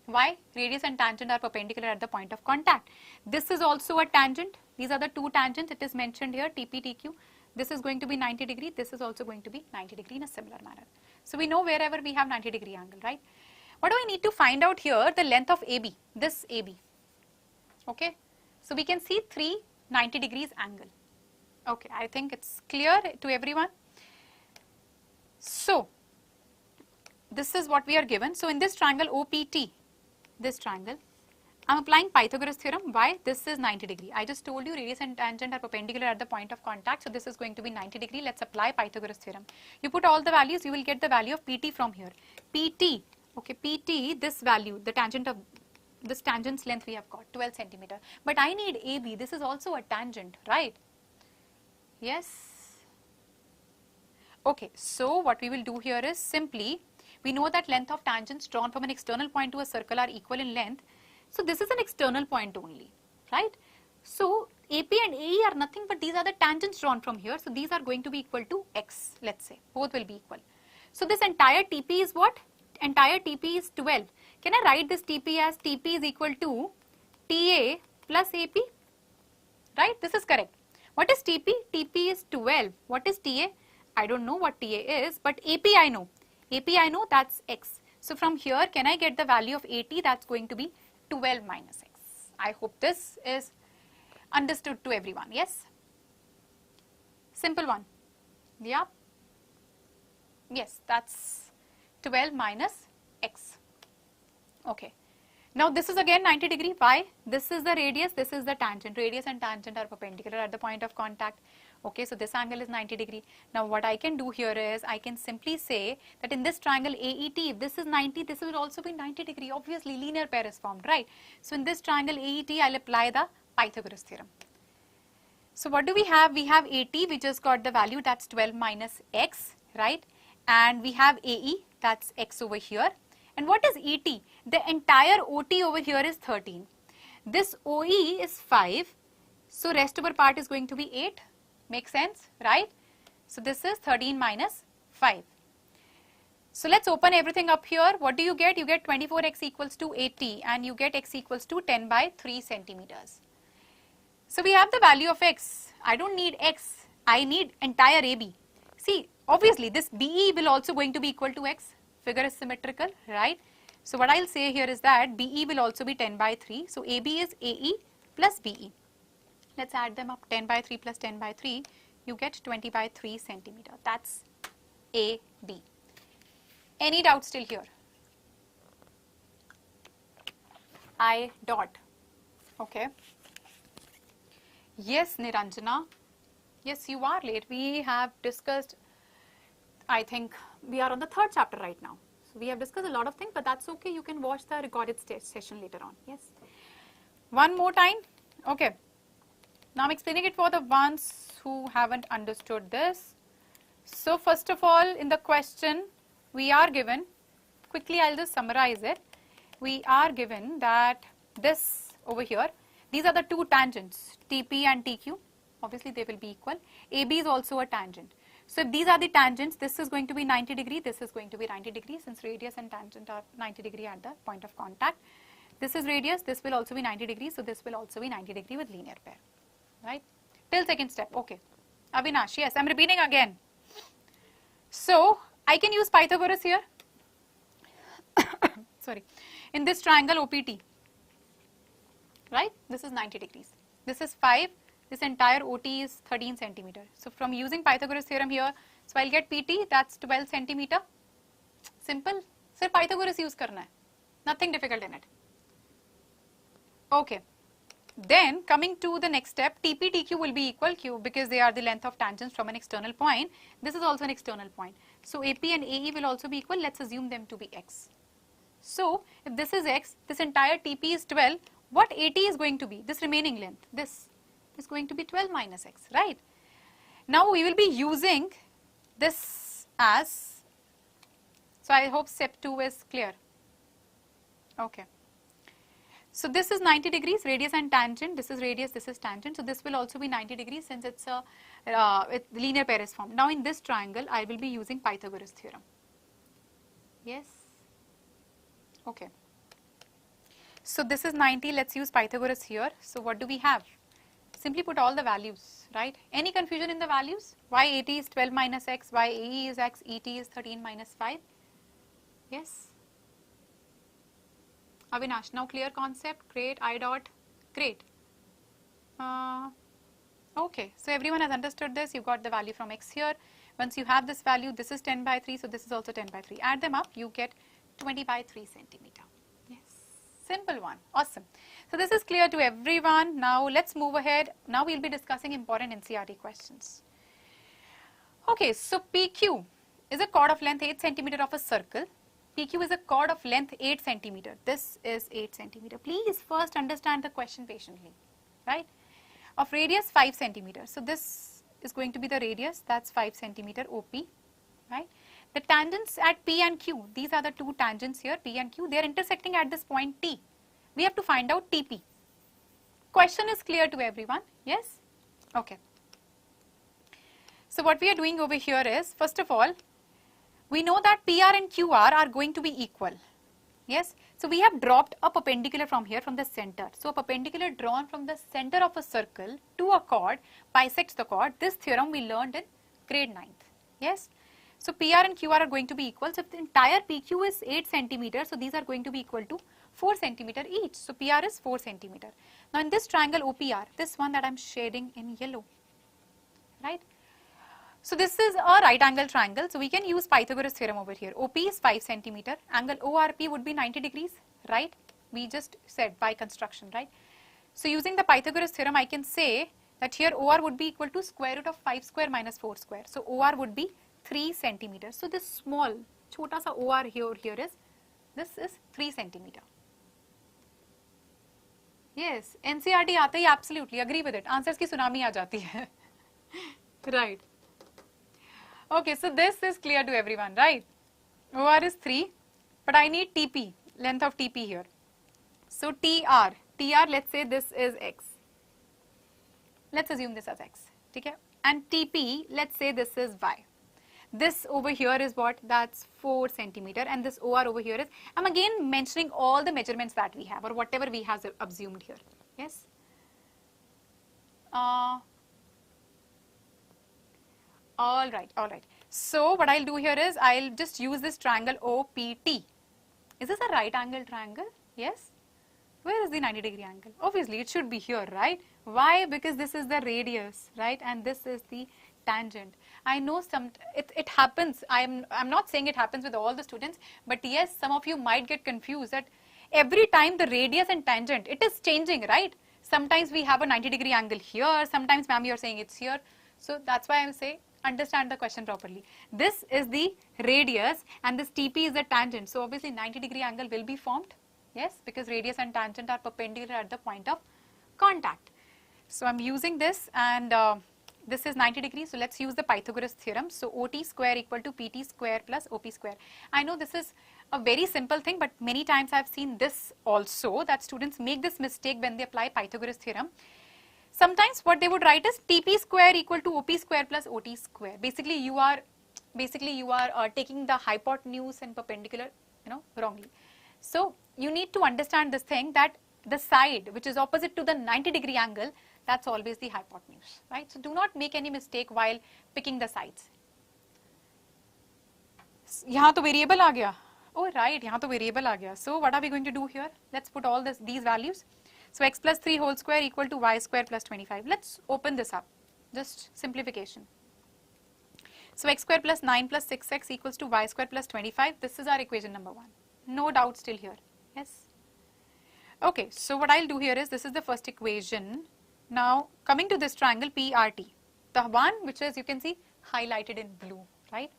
Why? Radius and tangent are perpendicular at the point of contact. This is also a tangent. These are the 2 tangents. It is mentioned here, TP, TQ. This is going to be 90 degree. This is also going to be 90 degree in a similar manner. So we know wherever we have 90 degree angle, right? What do we need to find out here? The length of AB, this AB. Okay. So we can see 3 90 degrees angle. Okay, I think it's clear to everyone. So this is what we are given. So in this triangle OPT, this triangle, I'm applying Pythagoras theorem. Why? This is 90 degree. I just told you radius and tangent are perpendicular at the point of contact. So this is going to be 90 degree. Let's apply Pythagoras theorem. You put all the values, you will get the value of PT from here. PT, okay, PT, this value, the tangent of this tangent's length we have got 12 centimeter. But I need AB. This is also a tangent, right? Yes. Okay, so what we will do here is simply, we know that length of tangents drawn from an external point to a circle are equal in length. So this is an external point only, right? So AP and AE are nothing but these are the tangents drawn from here. So these are going to be equal to X, let's say. Both will be equal. So this entire TP is what? Entire TP is 12. Can I write this TP as TP is equal to TA plus AP? Right? This is correct. What is TP? TP is 12. What is TA? I don't know what TA is, but AP I know. AP I know, that's X. So from here, can I get the value of AT? That's going to be 12 minus X. I hope this is understood to everyone. Yes? Simple one. Yeah? Yes, that's 12 minus X. Okay. Now this is again 90 degree. Why? This is the radius, this is the tangent. Radius and tangent are perpendicular at the point of contact. Okay, so this angle is 90 degree. Now what I can do here is, I can simply say that in this triangle AET, if this is 90, this will also be 90 degree. Obviously, linear pair is formed, right? So in this triangle AET, I'll apply the Pythagoras theorem. So what do we have? We have AT, we just got the value, that's 12 minus X, right? And we have AE, that's X over here. And what is ET? The entire OT over here is 13. This OE is 5. So rest over part is going to be 8. Makes sense, right? So this is 13 minus 5. So let's open everything up here. What do you get? You get 24x equals to 80 and you get x equals to 10 by 3 centimeters. So we have the value of x. I don't need x. I need entire AB. See, obviously this BE will also going to be equal to x. Figure is symmetrical, right? So what I'll say here is that BE will also be 10 by 3. So AB is AE plus BE. Let's add them up. 10 by 3 plus 10 by 3. You get 20 by 3 centimeter. That's AB. Any doubt still here? I dot. Okay. Yes, Niranjana. Yes, you are late. We have discussed, I think we are on the 3rd chapter right now. So we have discussed a lot of things, but that's okay. You can watch the recorded session later on. Yes. One more time. Okay. Now I'm explaining it for the ones who haven't understood this. So first of all, in the question, we are given, quickly I'll just summarize it. We are given that this over here, these are the two tangents, TP and TQ. Obviously they will be equal. AB is also a tangent. So if these are the tangents, this is going to be 90 degree, this is going to be 90 degree, since radius and tangent are 90 degree at the point of contact. This is radius, this will also be 90 degree, so this will also be 90 degree with linear pair, right? Till second step, okay. Avinash, yes, I'm repeating again. So I can use Pythagoras here. Sorry. In this triangle OPT, right? This is 90 degrees. This is 5. This entire OT is 13 centimeter. So from using Pythagoras theorem here, so I'll get PT, that's 12 centimeter. Simple. Sir, Pythagoras use karna hai. Nothing difficult in it. Okay. Then coming to the next step, TP, TQ will be equal Q because they are the length of tangents from an external point. This is also an external point. So AP and AE will also be equal. Let's assume them to be X. So if this is X, this entire TP is 12. What AT is going to be? This remaining length. This is going to be 12 minus X, right? Now we will be using this as, so I hope step 2 is clear. Okay. So this is 90 degrees, radius and tangent. This is radius, this is tangent. So this will also be 90 degrees since it's a linear pair is formed. Now in this triangle, I will be using Pythagoras theorem. Yes? Okay. So this is 90. Let's use Pythagoras here. So what do we have? Simply put all the values, right? Any confusion in the values? Why AT is 12 minus X, why AE is X, ET is 13 minus 5? Yes? Avinash, now clear concept, great, I dot, great. Okay, so everyone has understood this, you got the value from X here. Once you have this value, this is 10 by 3, so this is also 10 by 3. Add them up, you get 20 by 3 centimeter. Yes, simple one. Awesome. So this is clear to everyone. Now let's move ahead. Now we'll be discussing important NCERT questions. Okay, so PQ is a chord of length 8 centimeter of a circle. PQ is a chord of length 8 centimeter. This is 8 centimeter. Please first understand the question patiently, right? Of radius 5 centimeter. So this is going to be the radius, that's 5 centimeter OP, right? The tangents at P and Q, these are the two tangents here, P and Q, they are intersecting at this point T. We have to find out TP. Question is clear to everyone, yes? Okay. So what we are doing over here is, first of all, we know that PR and QR are going to be equal, yes? So we have dropped a perpendicular from here, from the center. So a perpendicular drawn from the center of a circle to a chord bisects the chord. This theorem we learned in grade 9th, yes? So PR and QR are going to be equal. So if the entire PQ is 8 centimeters, so these are going to be equal to 4 centimeter each. So PR is 4 centimeter. Now in this triangle OPR, this one that I am shading in yellow, right? So this is a right angle triangle. So we can use Pythagoras theorem over here. OP is 5 centimeter. Angle ORP would be 90 degrees, right? We just said by construction, right? So using the Pythagoras theorem, I can say that here OR would be equal to square root of 5 square minus 4 square. So OR would be 3 centimeters. So this small, chota sa OR here is, this is 3 centimeter. Yes, NCERT aate hi, absolutely agree with it. Answers ki tsunami aa jati hai. Right. Okay, so this is clear to everyone, right? OR is 3, but I need TP, length of TP here. So TR, let's say this is X. Let's assume this as X, okay? And TP, let's say this is Y. This over here is what? That's 4 centimeter, and this OR over here is, I'm again mentioning all the measurements that we have or whatever we have assumed here, yes? All right. So what I'll do here is I'll just use this triangle OPT. Is this a right angle triangle? Yes. Where is the 90 degree angle? Obviously it should be here, right? Why? Because this is the radius, right? And this is the tangent. I know it happens. I'm not saying it happens with all the students, but yes, some of you might get confused that every time the radius and tangent, it is changing, right? Sometimes we have a 90 degree angle here. Sometimes ma'am you're saying it's here. So that's why I'm saying understand the question properly. This is the radius and this TP is the tangent. So obviously 90 degree angle will be formed. Yes, because radius and tangent are perpendicular at the point of contact. So I'm using this and this is 90 degrees. So let's use the Pythagoras theorem. So OT square equal to PT square plus OP square. I know this is a very simple thing, but many times I've seen this also, that students make this mistake when they apply Pythagoras theorem. Sometimes what they would write is TP square equal to OP square plus OT square. Basically you are taking the hypotenuse and perpendicular, wrongly. So you need to understand this thing, that the side which is opposite to the 90 degree angle, that's always the hypotenuse, right? So do not make any mistake while picking the sides. यहाँ तो variable आ गया. Oh right, यहाँ तो variable आ गया. So what are we going to do here? Let's put all these values. So x plus 3 whole square equal to y square plus 25. Let's open this up, just simplification. So x square plus 9 plus 6x equals to y square plus 25. This is our equation number 1. No doubt still here, yes? Okay, so what I'll do here is, this is the first equation. Now coming to this triangle PRT, the one which is, you can see, highlighted in blue, right?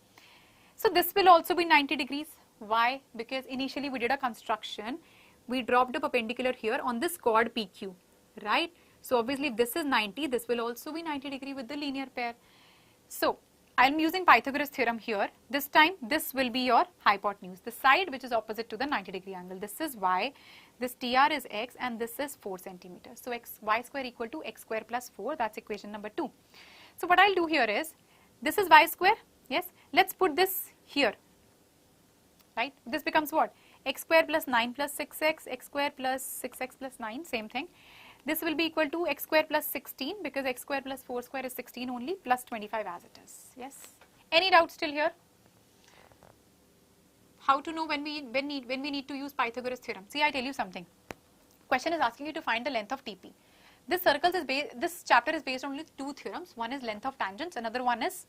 So this will also be 90 degrees. Why? Because initially we did a construction. We dropped a perpendicular here on this chord PQ, right? So obviously if this is 90, this will also be 90 degree with the linear pair. So I'm using Pythagoras theorem here. This time this will be your hypotenuse, the side which is opposite to the 90 degree angle. This is y, this TR is x, and this is 4 centimeters. So y square equal to x square plus 4, that's equation number 2. So what I'll do here is, this is y square, yes? Let's put this here, right? This becomes what? X square plus 9 plus 6x, x square plus 6x plus 9, same thing. This will be equal to x square plus 16, because x square plus 4 square is 16 only, plus 25 as it is. Yes. Any doubt still here? How to know when we need to use Pythagoras theorem? See, I tell you something. Question is asking you to find the length of TP. This chapter is based on only 2 theorems. One is length of tangents, another one is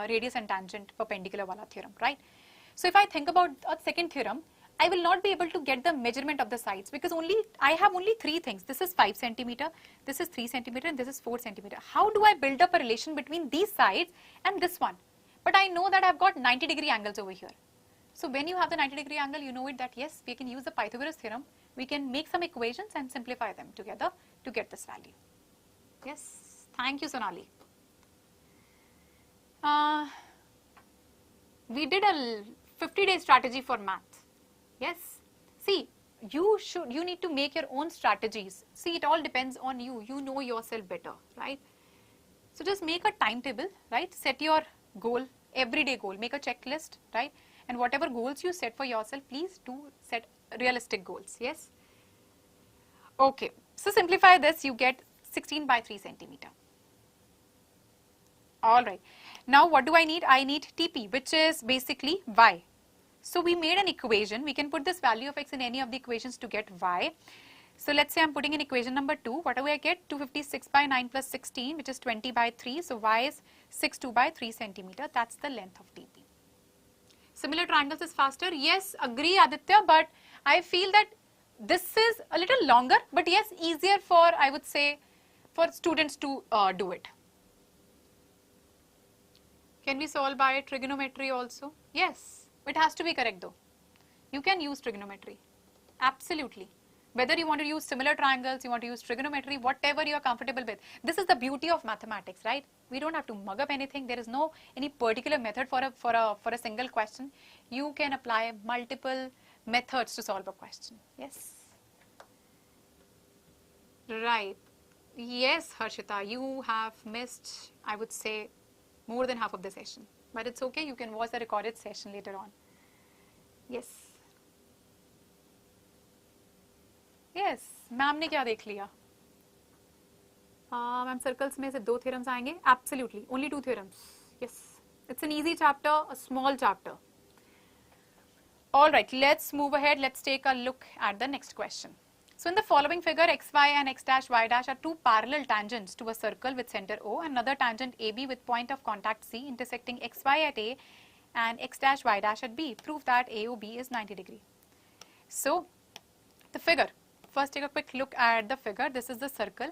radius and tangent perpendicular wala theorem, right? So if I think about a second theorem, I will not be able to get the measurement of the sides because I have only three things. This is 5 centimeter, this is 3 centimeter, and this is 4 centimeter. How do I build up a relation between these sides and this one? But I know that I've got 90-degree angles over here. So when you have the 90-degree angle, you know it that yes, we can use the Pythagoras theorem. We can make some equations and simplify them together to get this value. Yes, thank you, Sonali. We did a 50-day strategy for math. Yes. See, you need to make your own strategies. See, it all depends on you. You know yourself better, right? So just make a timetable, right? Set your goal, everyday goal. Make a checklist, right? And whatever goals you set for yourself, please do set realistic goals. Yes. Okay. So simplify this. You get 16 by 3 centimeter. All right. Now what do I need? I need TP, which is basically y. So we made an equation. We can put this value of x in any of the equations to get y. So let's say I'm putting in equation number 2. What do I get? 256 by 9 plus 16, which is 20 by 3. So y is 62 by 3 centimeter. That's the length of TP. Similar triangles is faster. Yes, agree Aditya, but I feel that this is a little longer, but yes, easier for, I would say, for students to do it. Can we solve by trigonometry also? Yes, it has to be correct though. You can use trigonometry. Absolutely. Whether you want to use similar triangles, you want to use trigonometry, whatever you are comfortable with. This is the beauty of mathematics, right? We don't have to mug up anything. There is no any particular method for a single question. You can apply multiple methods to solve a question. Yes. Right. Yes, Harshita, you have missed, I would say, more than half of the session. But it's okay. You can watch the recorded session later on. Yes. Yes, ma'am ने क्या देख लिया? Ma'am circles में से 2 theorems आएंगे? Absolutely, only 2 theorems. Yes, it's an easy chapter, a small chapter. All right, let's move ahead. Let's take a look at the next question. So in the following figure, xy and x dash y dash are two parallel tangents to a circle with center O and another tangent AB with point of contact C intersecting xy at A and x dash y dash at B. Prove that AOB is 90 degree. So the figure. First, take a quick look at the figure. This is the circle.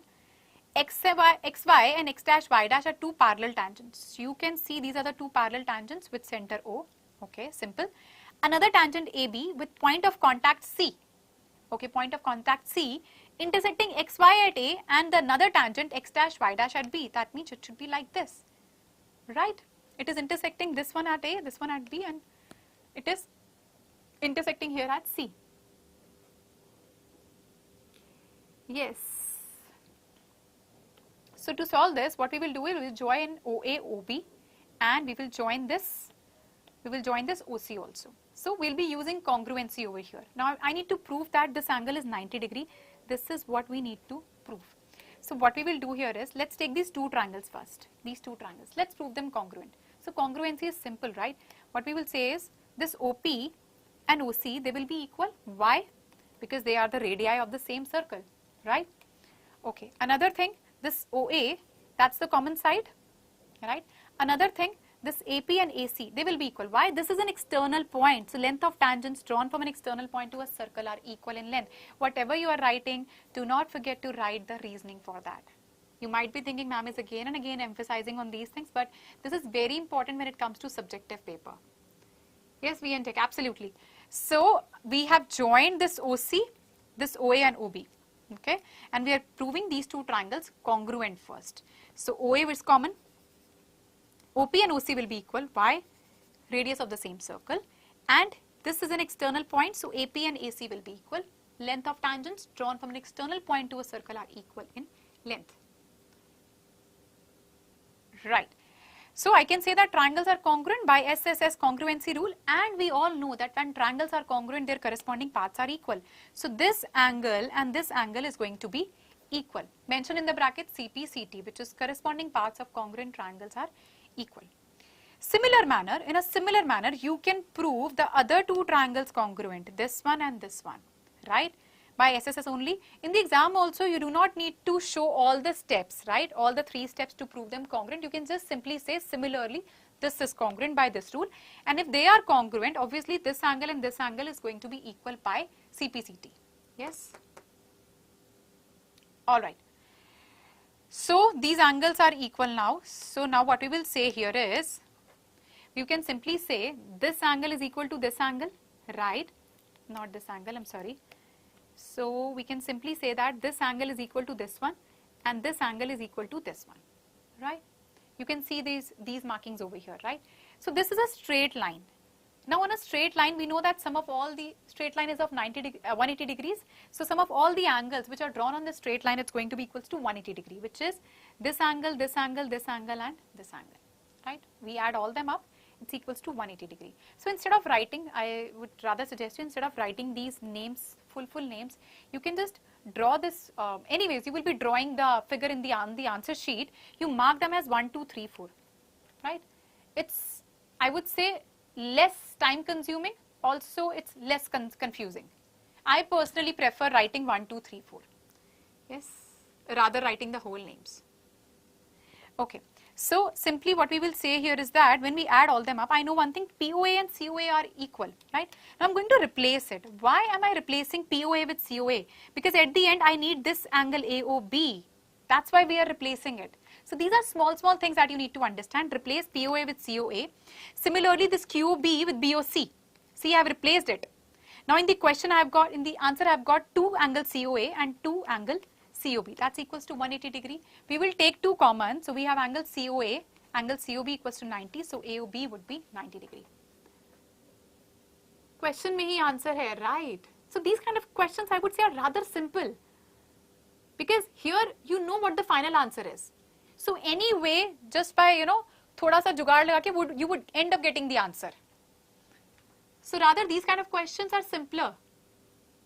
xy and x dash y dash are two parallel tangents. You can see these are the two parallel tangents with center O. Okay, simple. Another tangent AB with point of contact C. Okay, point of contact C intersecting xy at A and another tangent x dash y dash at B. That means it should be like this, right? It is intersecting this one at A, this one at B, and it is intersecting here at C. Yes. So to solve this, what we will do is we will join OA, OB, and we will join this. We will join this OC also. So we'll be using congruency over here. Now I need to prove that this angle is 90 degree. This is what we need to prove. So what we will do here is, let's take these two triangles first. These two triangles. Let's prove them congruent. So congruency is simple, right? What we will say is this OP and OC, they will be equal. Why? Because they are the radii of the same circle, right? Okay. Another thing, this OA, that's the common side, right? Another thing, this AP and AC, they will be equal. Why? This is an external point. So length of tangents drawn from an external point to a circle are equal in length. Whatever you are writing, do not forget to write the reasoning for that. You might be thinking ma'am is again and again emphasizing on these things, but this is very important when it comes to subjective paper. Yes, VN Tech, absolutely. So we have joined this OC, this OA and OB. Okay, and we are proving these two triangles congruent first. So OA is common. OP and OC will be equal. Why? Radius of the same circle. And this is an external point, so AP and AC will be equal. Length of tangents drawn from an external point to a circle are equal in length. Right. So I can say that triangles are congruent by SSS congruency rule, and we all know that when triangles are congruent, their corresponding paths are equal. So this angle and this angle is going to be equal. Mention in the bracket CP, CT, which is corresponding paths of congruent triangles are equal. In a similar manner, you can prove the other two triangles congruent, this one and this one, right? By SSS only. In the exam also, you do not need to show all the steps, right? All the 3 steps to prove them congruent. You can just simply say similarly, this is congruent by this rule, and if they are congruent, obviously this angle and this angle is going to be equal by CPCT. Yes. All right. So these angles are equal now. So now what we will say here is, you can simply say this angle is equal to this angle, right? Not this angle, I'm sorry. So we can simply say that this angle is equal to this one and this angle is equal to this one, right? You can see these markings over here, right? So this is a straight line. Now on a straight line, we know that sum of all the straight line is of 180 degrees. So sum of all the angles which are drawn on the straight line, it's going to be equals to 180 degree, which is this angle, this angle, this angle and this angle, right? We add all them up, it's equals to 180 degree. So instead of writing, I would rather suggest you, instead of writing these names, full names, you can just draw this, anyways, you will be drawing the figure in the answer sheet. You mark them as 1, 2, 3, 4, right? It's, I would say, less time consuming, also it's less confusing. I personally prefer writing 1, 2, 3, 4, yes, rather writing the whole names. Okay, so simply what we will say here is that when we add all them up, I know one thing, POA and COA are equal, right? Now I'm going to replace it. Why am I replacing POA with COA? Because at the end I need this angle AOB. That's why we are replacing it. So these are small things that you need to understand. Replace POA with COA. Similarly, this QOB with BOC. See, I have replaced it. Now in the question I have got, in the answer I have got 2 angle COA and 2 angle COB. That's equals to 180 degree. We will take 2 common. So we have angle COA, angle COB equals to 90. So AOB would be 90 degree. Question mein hi answer hai, right? So these kind of questions I would say are rather simple. Because here you know what the final answer is. So anyway, just by, you know, thoda sa jugaad laga ke you would end up getting the answer. So rather these kind of questions are simpler.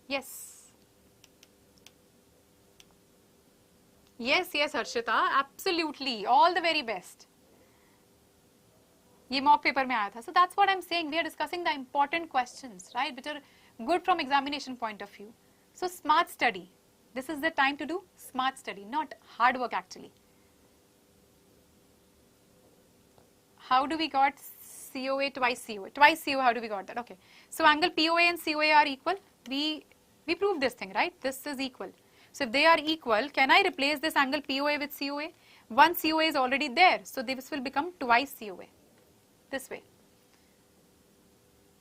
Yes. Yes, Harshita, absolutely. All the very best. Ye mock paper mein aaya tha. So that's what I'm saying. We are discussing the important questions, right, which are good from examination point of view. So smart study. This is the time to do smart study, not hard work actually. How do we got COA twice COA? Twice COA, how do we got that? Okay. So angle POA and COA are equal. We proved this thing, right? This is equal. So if they are equal, can I replace this angle POA with COA? One COA is already there. So this will become twice COA. This way.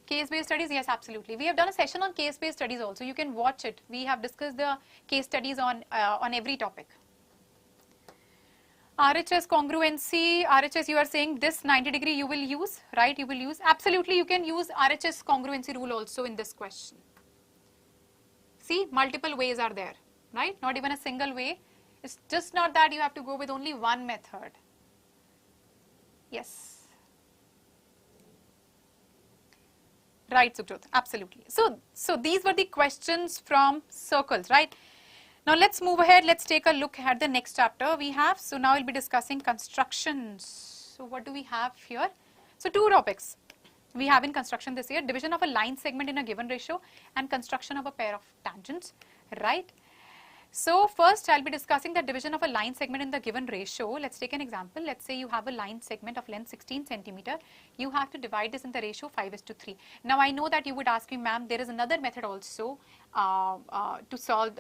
Case-based studies, yes, absolutely. We have done a session on case-based studies also. You can watch it. We have discussed the case studies on every topic. RHS congruency, RHS you are saying this 90 degree you will use, right? You will use, absolutely you can use RHS congruency rule also in this question. See, multiple ways are there, right? Not even a single way. It's just not that you have to go with only one method. Yes. Right, Sukrut, absolutely. So these were the questions from circles, right? Now let's move ahead. Let's take a look at the next chapter we have. So now we'll be discussing constructions. So what do we have here? So 2 topics we have in construction this year: division of a line segment in a given ratio and construction of a pair of tangents, right? So first I'll be discussing the division of a line segment in the given ratio. Let's take an example. Let's say you have a line segment of length 16 centimeter. You have to divide this in the ratio 5:3. Now I know that you would ask me, ma'am, there is another method also to solve,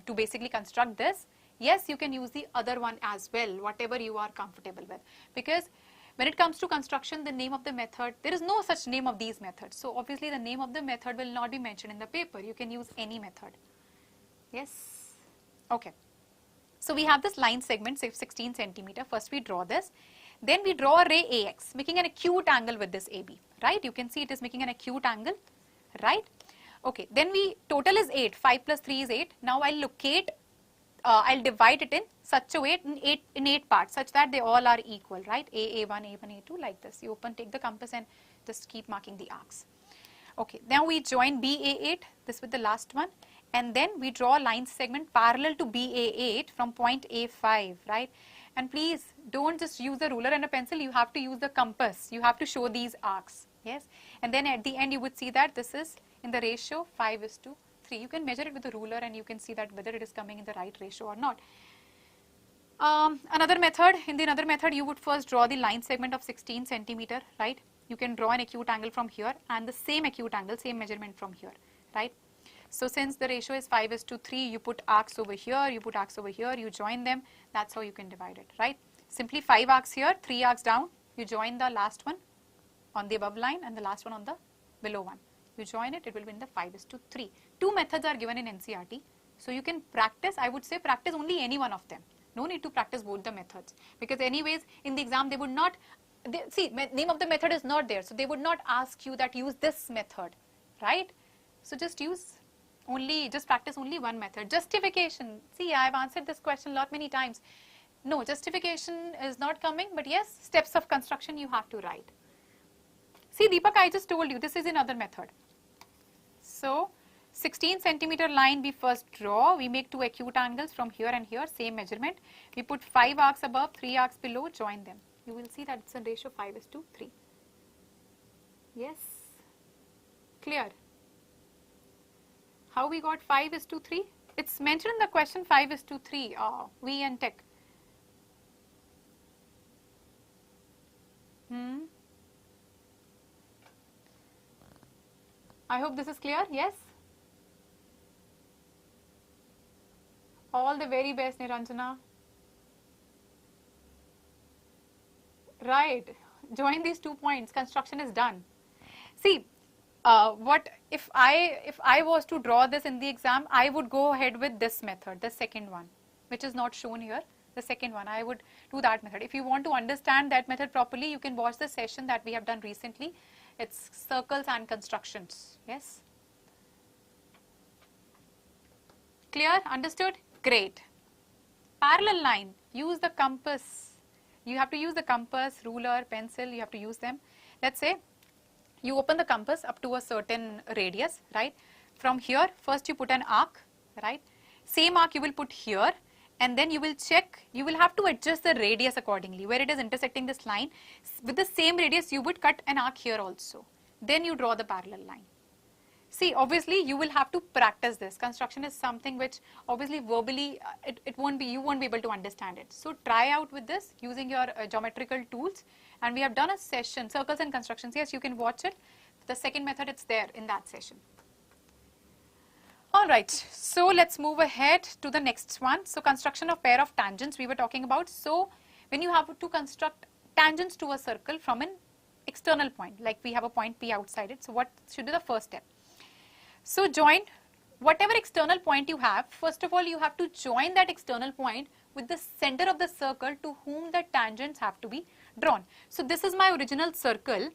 to basically construct this. Yes, you can use the other one as well, whatever you are comfortable with. Because when it comes to construction, the name of the method, there is no such name of these methods. So obviously the name of the method will not be mentioned in the paper. You can use any method. Yes. Okay. So we have this line segment, say 16 centimeter. First we draw this. Then we draw a ray AX, making an acute angle with this AB, right? You can see it is making an acute angle, right? Okay. Then total is 8. 5 plus 3 is 8. Now I'll locate, I'll divide it in such a way in 8 parts, such that they all are equal, right? A1, A1, A2, like this. You take the compass and just keep marking the arcs. Okay. Now we join BA8, this with the last one. And then we draw a line segment parallel to BA8 from point A5, right? And please don't just use the ruler and a pencil. You have to use the compass. You have to show these arcs, yes? And then at the end you would see that this is in the ratio 5:3. You can measure it with the ruler and you can see that whether it is coming in the right ratio or not. Another method, in the another method, you would first draw the line segment of 16 centimeter, right? You can draw an acute angle from here and the same acute angle, same measurement from here, right? So since the ratio is 5:3, you put arcs over here, you put arcs over here, you join them. That's how you can divide it, right? Simply 5 arcs here, 3 arcs down. You join the last one on the above line and the last one on the below one. You join it, it will be in the 5:3. Two methods are given in NCERT. So you can practice, I would say practice only any one of them. No need to practice both the methods, because anyways in the exam they would not, see, name of the method is not there, so they would not ask you that use this method, right? So just practice only one method. Justification, see, I have answered this question many times. No, justification is not coming, but yes, steps of construction you have to write. See, Deepak, I just told you this is another method. So 16 centimeter line we first draw, we make two acute angles from here and here, same measurement. We put 5 arcs above, 3 arcs below, join them. You will see that it's a ratio 5:3. Yes, clear. How we got 5:3? It's mentioned in the question 5:3, we and tech. I hope this is clear, yes? All the very best, Niranjana. Right, join these 2 points, construction is done. See, what if I was to draw this in the exam, I would go ahead with this method, the second one, which is not shown here. The second one, I would do that method. If you want to understand that method properly, you can watch the session that we have done recently. It's circles and constructions, yes? Clear, understood? Great. Parallel line, use the compass. You have to use the compass, ruler, pencil, you have to use them. Let's say you open the compass up to a certain radius, right? From here, first you put an arc, right? Same arc you will put here, and then you will check, you will have to adjust the radius accordingly. Where it is intersecting this line, with the same radius you would cut an arc here also. Then you draw the parallel line. See, obviously you will have to practice this. Construction is something which obviously verbally you won't be able to understand it. So try out with this using your geometrical tools, and we have done a session, circles and constructions. Yes, you can watch it. The second method, it's there in that session. Alright, so let's move ahead to the next one. So construction of pair of tangents we were talking about. So when you have to construct tangents to a circle from an external point, like we have a point P outside it, so what should be the first step? So join whatever external point you have. First of all, you have to join that external point with the center of the circle to whom the tangents have to be drawn. So this is my original circle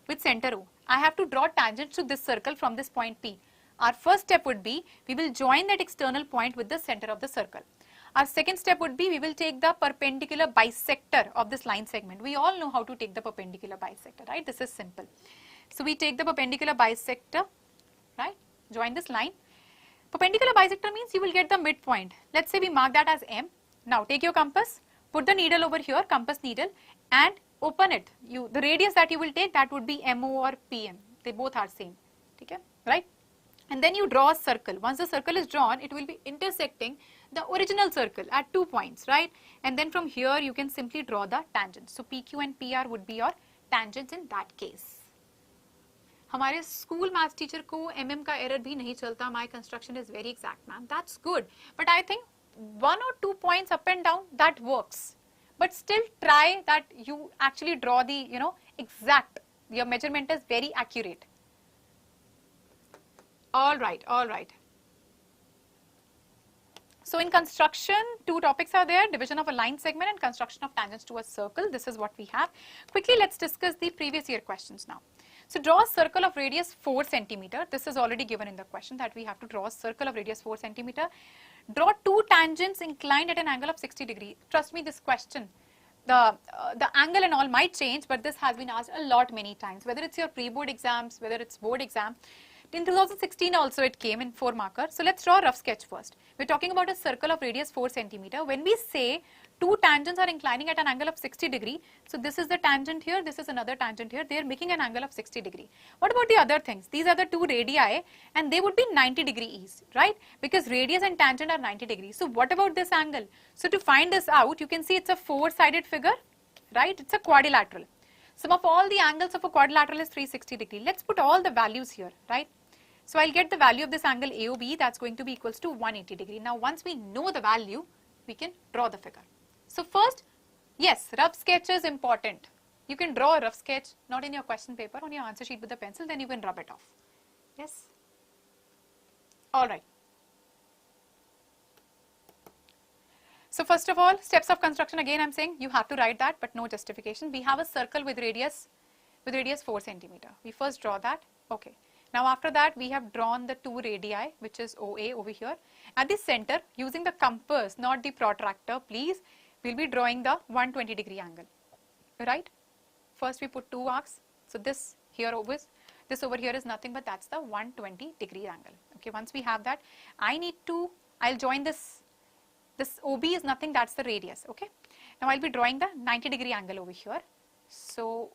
with center O. I have to draw tangents to this circle from this point P. Our first step would be, we will join that external point with the center of the circle. Our second step would be, we will take the perpendicular bisector of this line segment. We all know how to take the perpendicular bisector, right? This is simple. So we take the perpendicular bisector, right? Join this line. Perpendicular bisector means you will get the midpoint. Let's say we mark that as M. Now take your compass, put the needle over here, compass needle, and open it. The radius that you will take, that would be MO or PM. They both are same. Okay, right? And then you draw a circle. Once the circle is drawn, it will be intersecting the original circle at 2 points, right? And then from here, you can simply draw the tangents. So PQ and PR would be your tangents in that case. हमारे school maths teacher को MM का error भी नहीं चलता. My construction is very exact, ma'am. That's good. But I think 1 or 2 points up and down, that works. But still try that you actually draw the, exact. Your measurement is very accurate. All right, all right. So in construction, 2 topics are there, division of a line segment and construction of tangents to a circle. This is what we have. Quickly, let's discuss the previous year questions now. So draw a circle of radius 4 centimeter. This is already given in the question that we have to draw a circle of radius 4 centimeter. Draw 2 tangents inclined at an angle of 60 degree. Trust me, this question, the angle and all might change, but this has been asked a lot many times, whether it's your pre-board exams, whether it's board exam. In 2016 also it came in 4 marker. So let's draw a rough sketch first. We're talking about a circle of radius 4 centimeter. When we say two tangents are inclining at an angle of 60 degree. So this is the tangent here, this is another tangent here. They are making an angle of 60 degree. What about the other things? These are the two radii and they would be 90 degree east, right? Because radius and tangent are 90 degrees. So what about this angle? So to find this out, you can see it's a four-sided figure, right? It's a quadrilateral. Sum of all the angles of a quadrilateral is 360 degree. Let's put all the values here, right? So I'll get the value of this angle AOB, that's going to be equals to 180 degree. Now once we know the value, we can draw the figure. So first, yes, rough sketch is important. You can draw a rough sketch, not in your question paper, on your answer sheet with a pencil, then you can rub it off. Yes? Alright. So first of all, steps of construction, again I'm saying you have to write that, but no justification. We have a circle with radius 4 centimeter. We first draw that, okay. Now after that we have drawn the two radii, which is OA over here. At the center, using the compass, not the protractor, please, we'll be drawing the 120 degree angle, right? First we put two arcs. So this over here is nothing but that's the 120 degree angle. Okay, once we have that, I'll join this OB is nothing, that's the radius, okay. Now I'll be drawing the 90 degree angle over here. So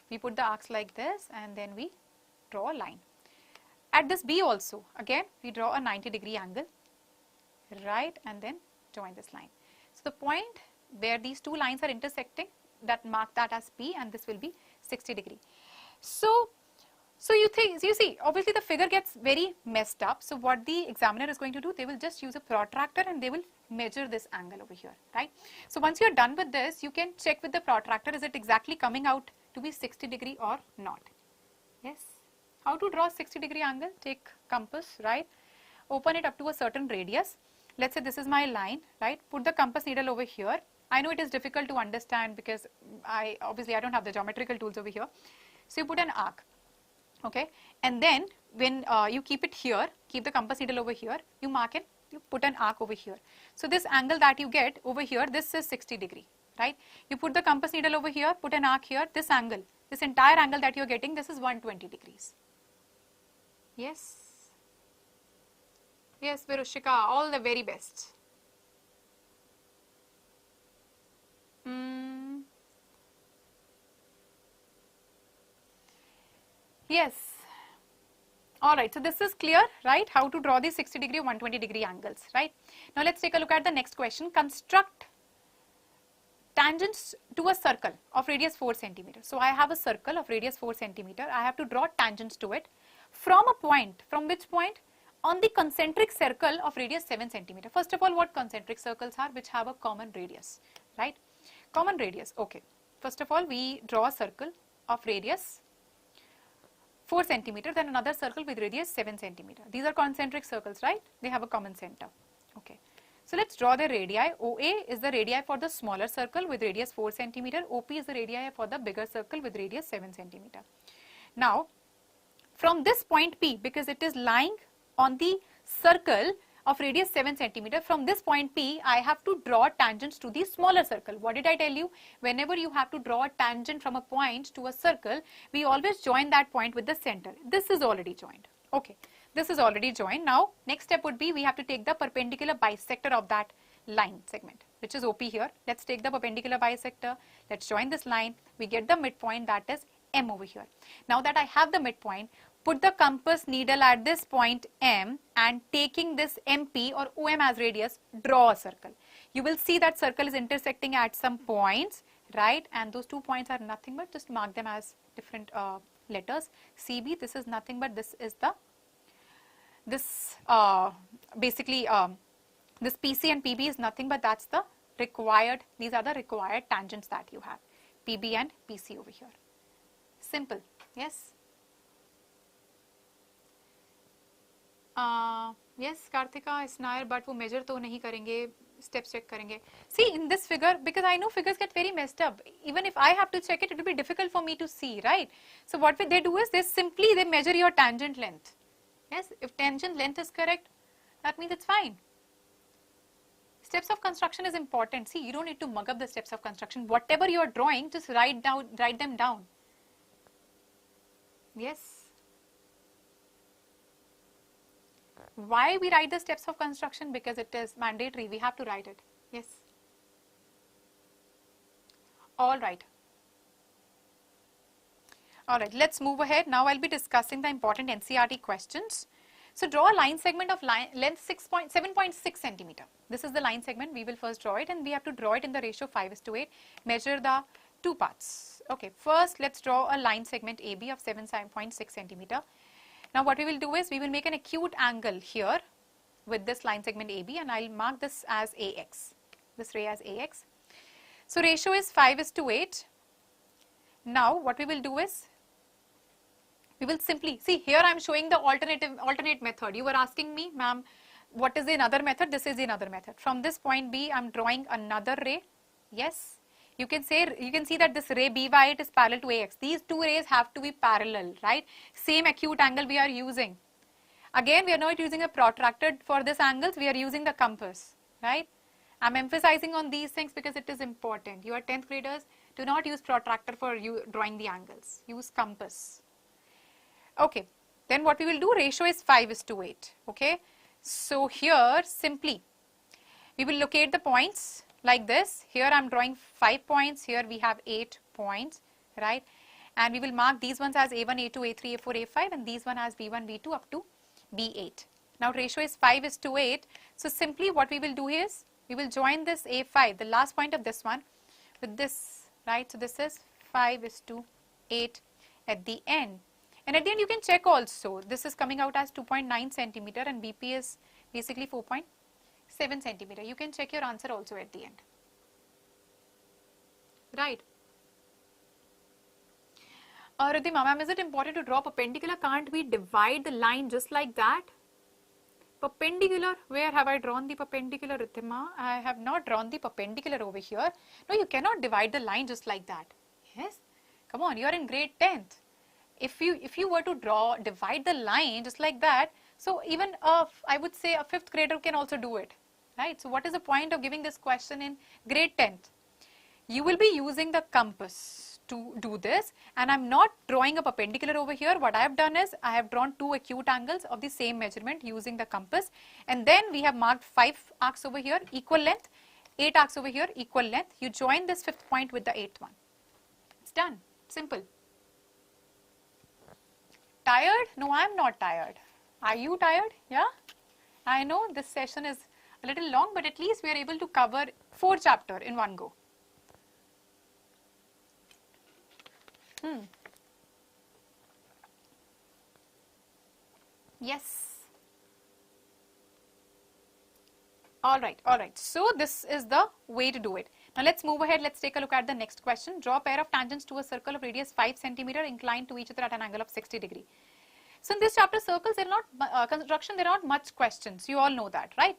we put the arcs like this and then we draw a line. At this B also, again we draw a 90 degree angle, right, and then join this line. So the point where these two lines are intersecting, that mark that as P, and this will be 60 degree. So you see, obviously the figure gets very messed up. So what the examiner is going to do, they will just use a protractor and they will measure this angle over here, right? So once you're done with this, you can check with the protractor, is it exactly coming out to be 60 degree or not? Yes. How to draw 60 degree angle? Take compass, right? Open it up to a certain radius. Let's say this is my line, right? Put the compass needle over here. I know it is difficult to understand because I don't have the geometrical tools over here. So you put an arc, okay? And then when you keep it here, keep the compass needle over here, you mark it, you put an arc over here. So this angle that you get over here, this is 60 degree, right? You put the compass needle over here, put an arc here, this angle, this entire angle that you're getting, this is 120 degrees. Yes. Yes, Virushika, all the very best. Yes. Alright, so this is clear, right? How to draw these 60 degree, 120 degree angles, right? Now let's take a look at the next question. Construct tangents to a circle of radius 4 centimeter. So I have a circle of radius 4 centimeter. I have to draw tangents to it from a point. From which point? On the concentric circle of radius 7 centimeter. First of all, what concentric circles are which have a common radius, right? Common radius, okay. First of all, we draw a circle of radius 4 centimeter, then another circle with radius 7 centimeter. These are concentric circles, right? They have a common center, okay. So let's draw the radii. OA is the radii for the smaller circle with radius 4 centimeter. OP is the radii for the bigger circle with radius 7 centimeter. Now, from this point P, because it is lying on the circle of radius 7 centimeter, from this point P, I have to draw tangents to the smaller circle. What did I tell you? Whenever you have to draw a tangent from a point to a circle, we always join that point with the center. This is already joined. Okay, this is already joined. Now, next step would be we have to take the perpendicular bisector of that line segment, which is OP here. Let's take the perpendicular bisector. Let's join this line. We get the midpoint, that is M over here. Now that I have the midpoint, put the compass needle at this point M and taking this MP or OM as radius, draw a circle. You will see that circle is intersecting at some points, right? And those 2 points are nothing but, just mark them as different letters. CB, this is nothing but this is the, this PC and PB is nothing but that's the required, these are the required tangents that you have. PB and PC over here. Simple, yes? Yes, Karthika, Snair, but वो measure तो नहीं करेंगे, steps check करेंगे. See, in this figure, because I know figures get very messed up. Even if I have to check it, it will be difficult for me to see, right? So what they do is they measure your tangent length. Yes, if tangent length is correct, that means it's fine. Steps of construction is important. See, you don't need to mug up the steps of construction. Whatever you are drawing, just write them down. Yes. Why we write the steps of construction? Because it is mandatory. We have to write it. Yes. All right. All right, let's move ahead. Now I'll be discussing the important NCERT questions. So draw a line segment of length 7.6 centimeter. This is the line segment. We will first draw it, and we have to draw it in the ratio 5:8. Measure the two parts. Okay, first let's draw a line segment AB of 7.6 centimeter. Now what we will do is we will make an acute angle here with this line segment AB, and I'll mark this as AX. This ray as AX. So ratio is 5:8. Now what we will do is we will simply, see here I am showing the alternate method. You were asking me, ma'am, what is the another method? This is the another method. From this point B, I am drawing another ray. Yes. You can see that this ray BY8 is parallel to AX. These two rays have to be parallel, right? Same acute angle we are using. Again, we are not using a protractor for this angles. We are using the compass, right? I am emphasizing on these things because it is important. You are 10th graders. Do not use protractor for you drawing the angles. Use compass. Okay, then what we will do, ratio is 5:8, okay. So here simply we will locate the points like this. Here I am drawing 5 points, here we have 8 points, right, and we will mark these ones as A1, A2, A3, A4, A5, and these one as B1, B2 up to B8. Now ratio is 5:8, so simply what we will do is we will join this A5, the last point of this one, with this, right. So this is 5:8 at the end. And at the end you can check also, this is coming out as 2.9 centimeter and BP is basically 4.7 centimeter. You can check your answer also at the end. Right. Riddhima ma'am, is it important to draw perpendicular? Can't we divide the line just like that? Perpendicular, where have I drawn the perpendicular, Riddhima? I have not drawn the perpendicular over here. No, you cannot divide the line just like that. Yes? Come on, you are in grade 10th. If you were to divide the line just like that, so even I would say a 5th grader can also do it, right? So what is the point of giving this question in grade 10th? You will be using the compass to do this, and I'm not drawing a perpendicular over here. What I have done is I have drawn two acute angles of the same measurement using the compass, and then we have marked 5 arcs over here equal length, 8 arcs over here equal length. You join this 5th point with the 8th one. It's done. Simple. Tired? No, I am not tired. Are you tired? Yeah? I know this session is a little long, but at least we are able to cover 4 chapters in one go. Yes. All right. So this is the way to do it. Now let's move ahead. Let's take a look at the next question. Draw a pair of tangents to a circle of radius 5 centimeter inclined to each other at an angle of 60 degree. So in this chapter, circles, there are not construction. There are not much questions. You all know that, right?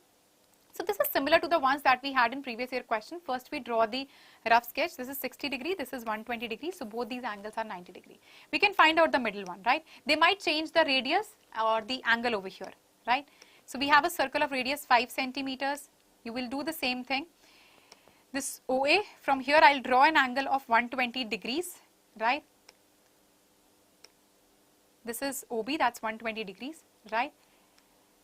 So this is similar to the ones that we had in previous year question. First we draw the rough sketch. This is 60 degree. This is 120 degree. So both these angles are 90 degree. We can find out the middle one, right? They might change the radius or the angle over here, right? So we have a circle of radius 5 centimeters. You will do the same thing. This OA, from here I'll draw an angle of 120 degrees, right? This is OB, that's 120 degrees, right?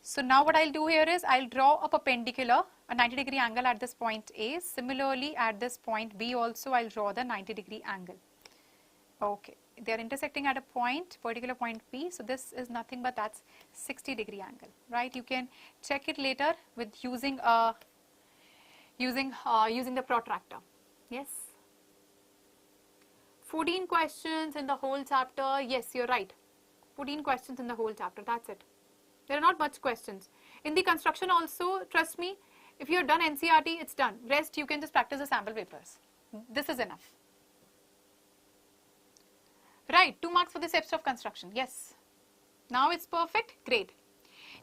So now what I'll do here is I'll draw a perpendicular, a 90 degree angle at this point A. Similarly at this point B also I'll draw the 90 degree angle. Okay, they are intersecting at a point, particular point P. So this is nothing but that's 60 degree angle, right? You can check it later with using the protractor. Yes. 14 questions in the whole chapter. Yes, you're right. 14 questions in the whole chapter. That's it. There are not much questions. In the construction also, trust me, if you have done NCERT, it's done. Rest, you can just practice the sample papers. This is enough. Right, 2 marks for the steps of construction. Yes. Now it's perfect. Great.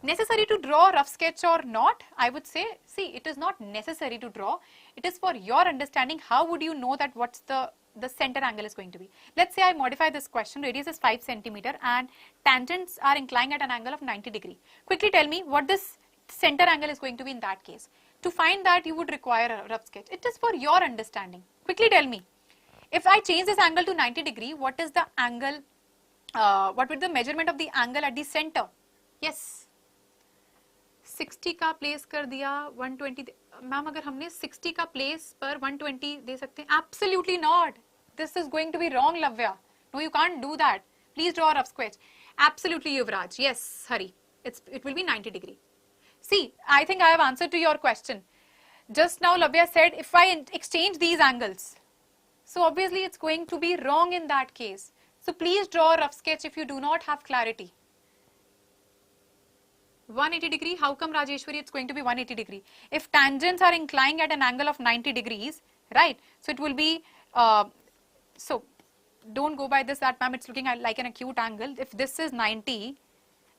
Necessary to draw a rough sketch or not? I would say, see, it is not necessary to draw. It is for your understanding. How would you know that what's the center angle is going to be? Let's say I modify this question. Radius is 5 centimeter and tangents are inclined at an angle of 90 degree. Quickly tell me what this center angle is going to be in that case. To find that, you would require a rough sketch. It is for your understanding. Quickly tell me. If I change this angle to 90 degree, what is the angle, what would be the measurement of the angle at the center? Yes. 60 का place कर दिया 120. Ma'am अगर हमने 60 का place पर 120 दे सकते हैं? Absolutely not. This is going to be wrong, Lavya. No, you can't do that. Please draw a rough sketch. Absolutely, Yuvraj. Yes, Hari. It will be 90 degree. See, I think I have answered to your question. Just now, Lavya said, if I exchange these angles, so obviously it's going to be wrong in that case. So please draw a rough sketch if you do not have clarity. 180 degree, how come, Rajeshwari, it's going to be 180 degree? If tangents are inclining at an angle of 90 degrees, right? So it will be, so don't go by this, that ma'am, it's looking at like an acute angle. If this is 90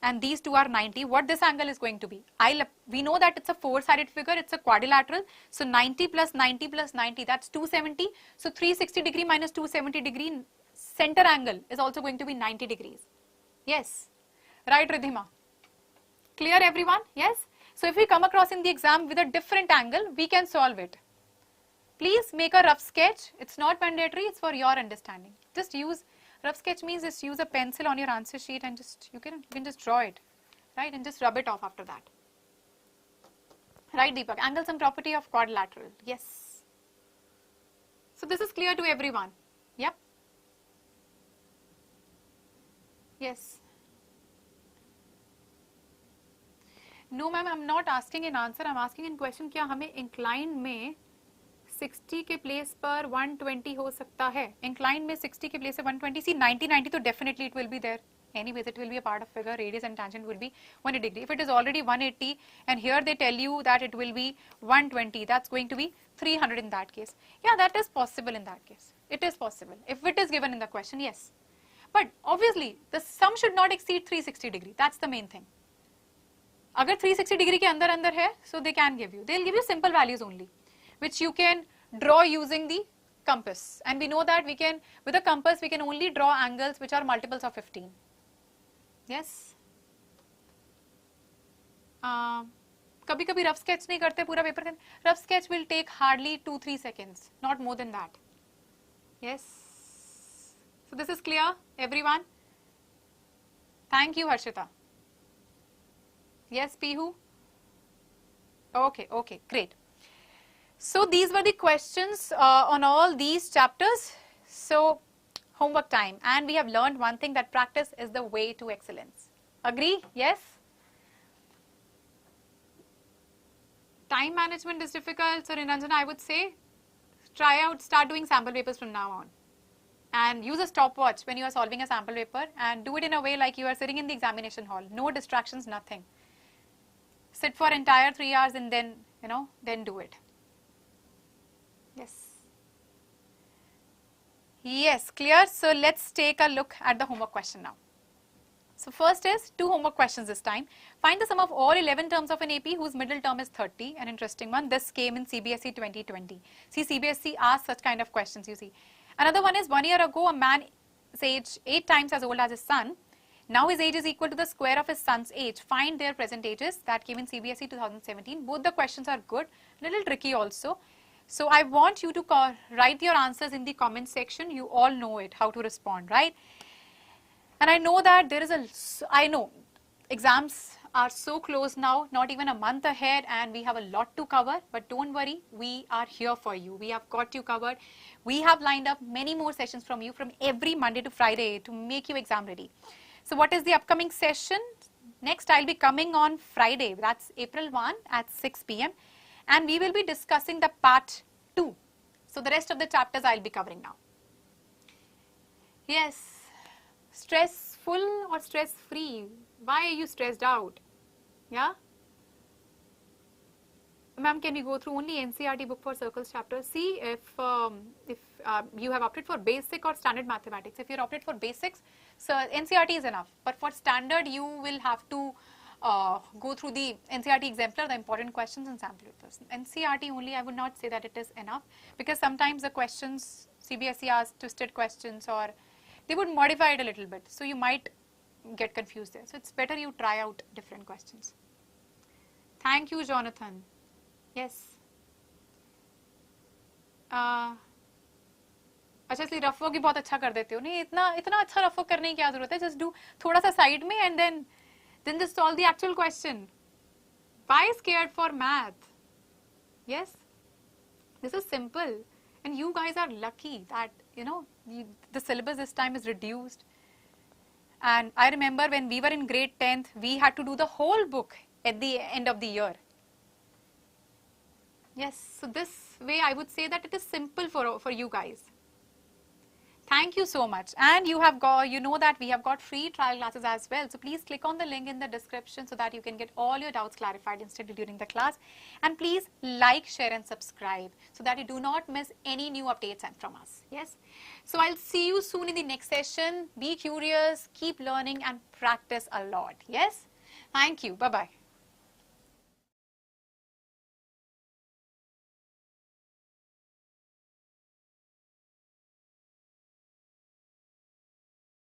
and these two are 90, what this angle is going to be? We know that it's a four-sided figure, it's a quadrilateral. So 90 plus 90 plus 90, that's 270. So 360 degree minus 270 degree, center angle is also going to be 90 degrees. Yes, right, Ridhima? Clear, everyone? Yes. So if we come across in the exam with a different angle, we can solve it. Please make a rough sketch. It's not mandatory, it's for your understanding. Just use, rough sketch means just use a pencil on your answer sheet and just, you can just draw it, right? And just rub it off after that. Right, Deepak? Angles and property of quadrilateral. Yes. So this is clear to everyone. Yep. Yes. No, ma'am, I'm not asking in answer. I'm asking in question. क्या हमें inclined में 60 के place पर 120 हो सकता है? Incline में 60 के प्लेस से 120. सी 90 तो definitely it will be there. Anyways, it will be a part of figure. Radius and tangent will be 180 degree. If it is already 180 and here they tell you that it will be 120, that's going to be 300 in that case. Yeah, that is possible in that case. It is possible. If it is given in the question, yes. But obviously, the sum should not exceed 360 degree. That's the main thing. अगर 360 degree के अंदर अंदर है, so they can give you. They'll give you simple values only, which you can draw using the compass. And we know that we can, with a compass, we can only draw angles which are multiples of 15. Yes. कभी कभी rough sketch नहीं करते पूरा paper के. Rough sketch will take hardly 2-3 seconds, not more than that. Yes. So this is clear, everyone? Thank you, Harshita. Yes, Pihu? Okay, great. So these were the questions on all these chapters. So homework time, and we have learned one thing, that practice is the way to excellence. Agree? Yes? Time management is difficult, so Niranjana, I would say start doing sample papers from now on. And use a stopwatch when you are solving a sample paper, and do it in a way like you are sitting in the examination hall. No distractions, nothing. Sit for entire 3 hours and then, then do it. Yes. Yes, clear. So let's take a look at the homework question now. So first is 2 homework questions this time. Find the sum of all 11 terms of an AP whose middle term is 30. An interesting one. This came in CBSE 2020. See, CBSE asks such kind of questions, you see. Another one is, 1 year ago, a man is age 8 times as old as his son. Now his age is equal to the square of his son's age. Find their present ages. That came in CBSE 2017. Both the questions are good, little tricky also. So I want you to write your answers in the comment section. You all know it, how to respond, right? And I know that there is I know exams are so close now, not even a month ahead, and we have a lot to cover, but don't worry, we are here for you. We have got you covered. We have lined up many more sessions from you from every Monday to Friday to make you exam ready. So what is the upcoming session? Next, I'll be coming on Friday, that's April 1 at 6 p.m. and we will be discussing the part 2. So the rest of the chapters I'll be covering now. Yes, stressful or stress-free? Why are you stressed out? Yeah? Ma'am, can we go through only NCERT book for circles chapters? See if you have opted for basic or standard mathematics. If you're opted for basics, so NCERT is enough. But for standard, you will have to go through the NCERT exemplar, the important questions and sample papers. NCERT only, I would not say that it is enough, because sometimes the questions, CBSE asks twisted questions, or they would modify it a little bit. So you might get confused there. So it's better you try out different questions. Thank you, Jonathan. Yes. अच्छा, इसलिए rough work भी बहुत अच्छा कर देते हो. नहीं, इतना अच्छा रफ वर्क करने की क्या जरूरत है? जस्ट डू थोड़ा सा साइड में and then just solve the actual question. Why scared for math? Yes, this is simple. And you guys are lucky that, the syllabus this time is reduced. And I remember when we were in grade 10th, we had to do the whole book at the end of the year. Yes, so this way I would say that it is simple for you guys. Thank you so much. And you have got, that we have got free trial classes as well. So please click on the link in the description so that you can get all your doubts clarified instantly during the class. And please like, share and subscribe so that you do not miss any new updates from us. Yes. So I'll see you soon in the next session. Be curious, keep learning and practice a lot. Yes. Thank you. Bye-bye.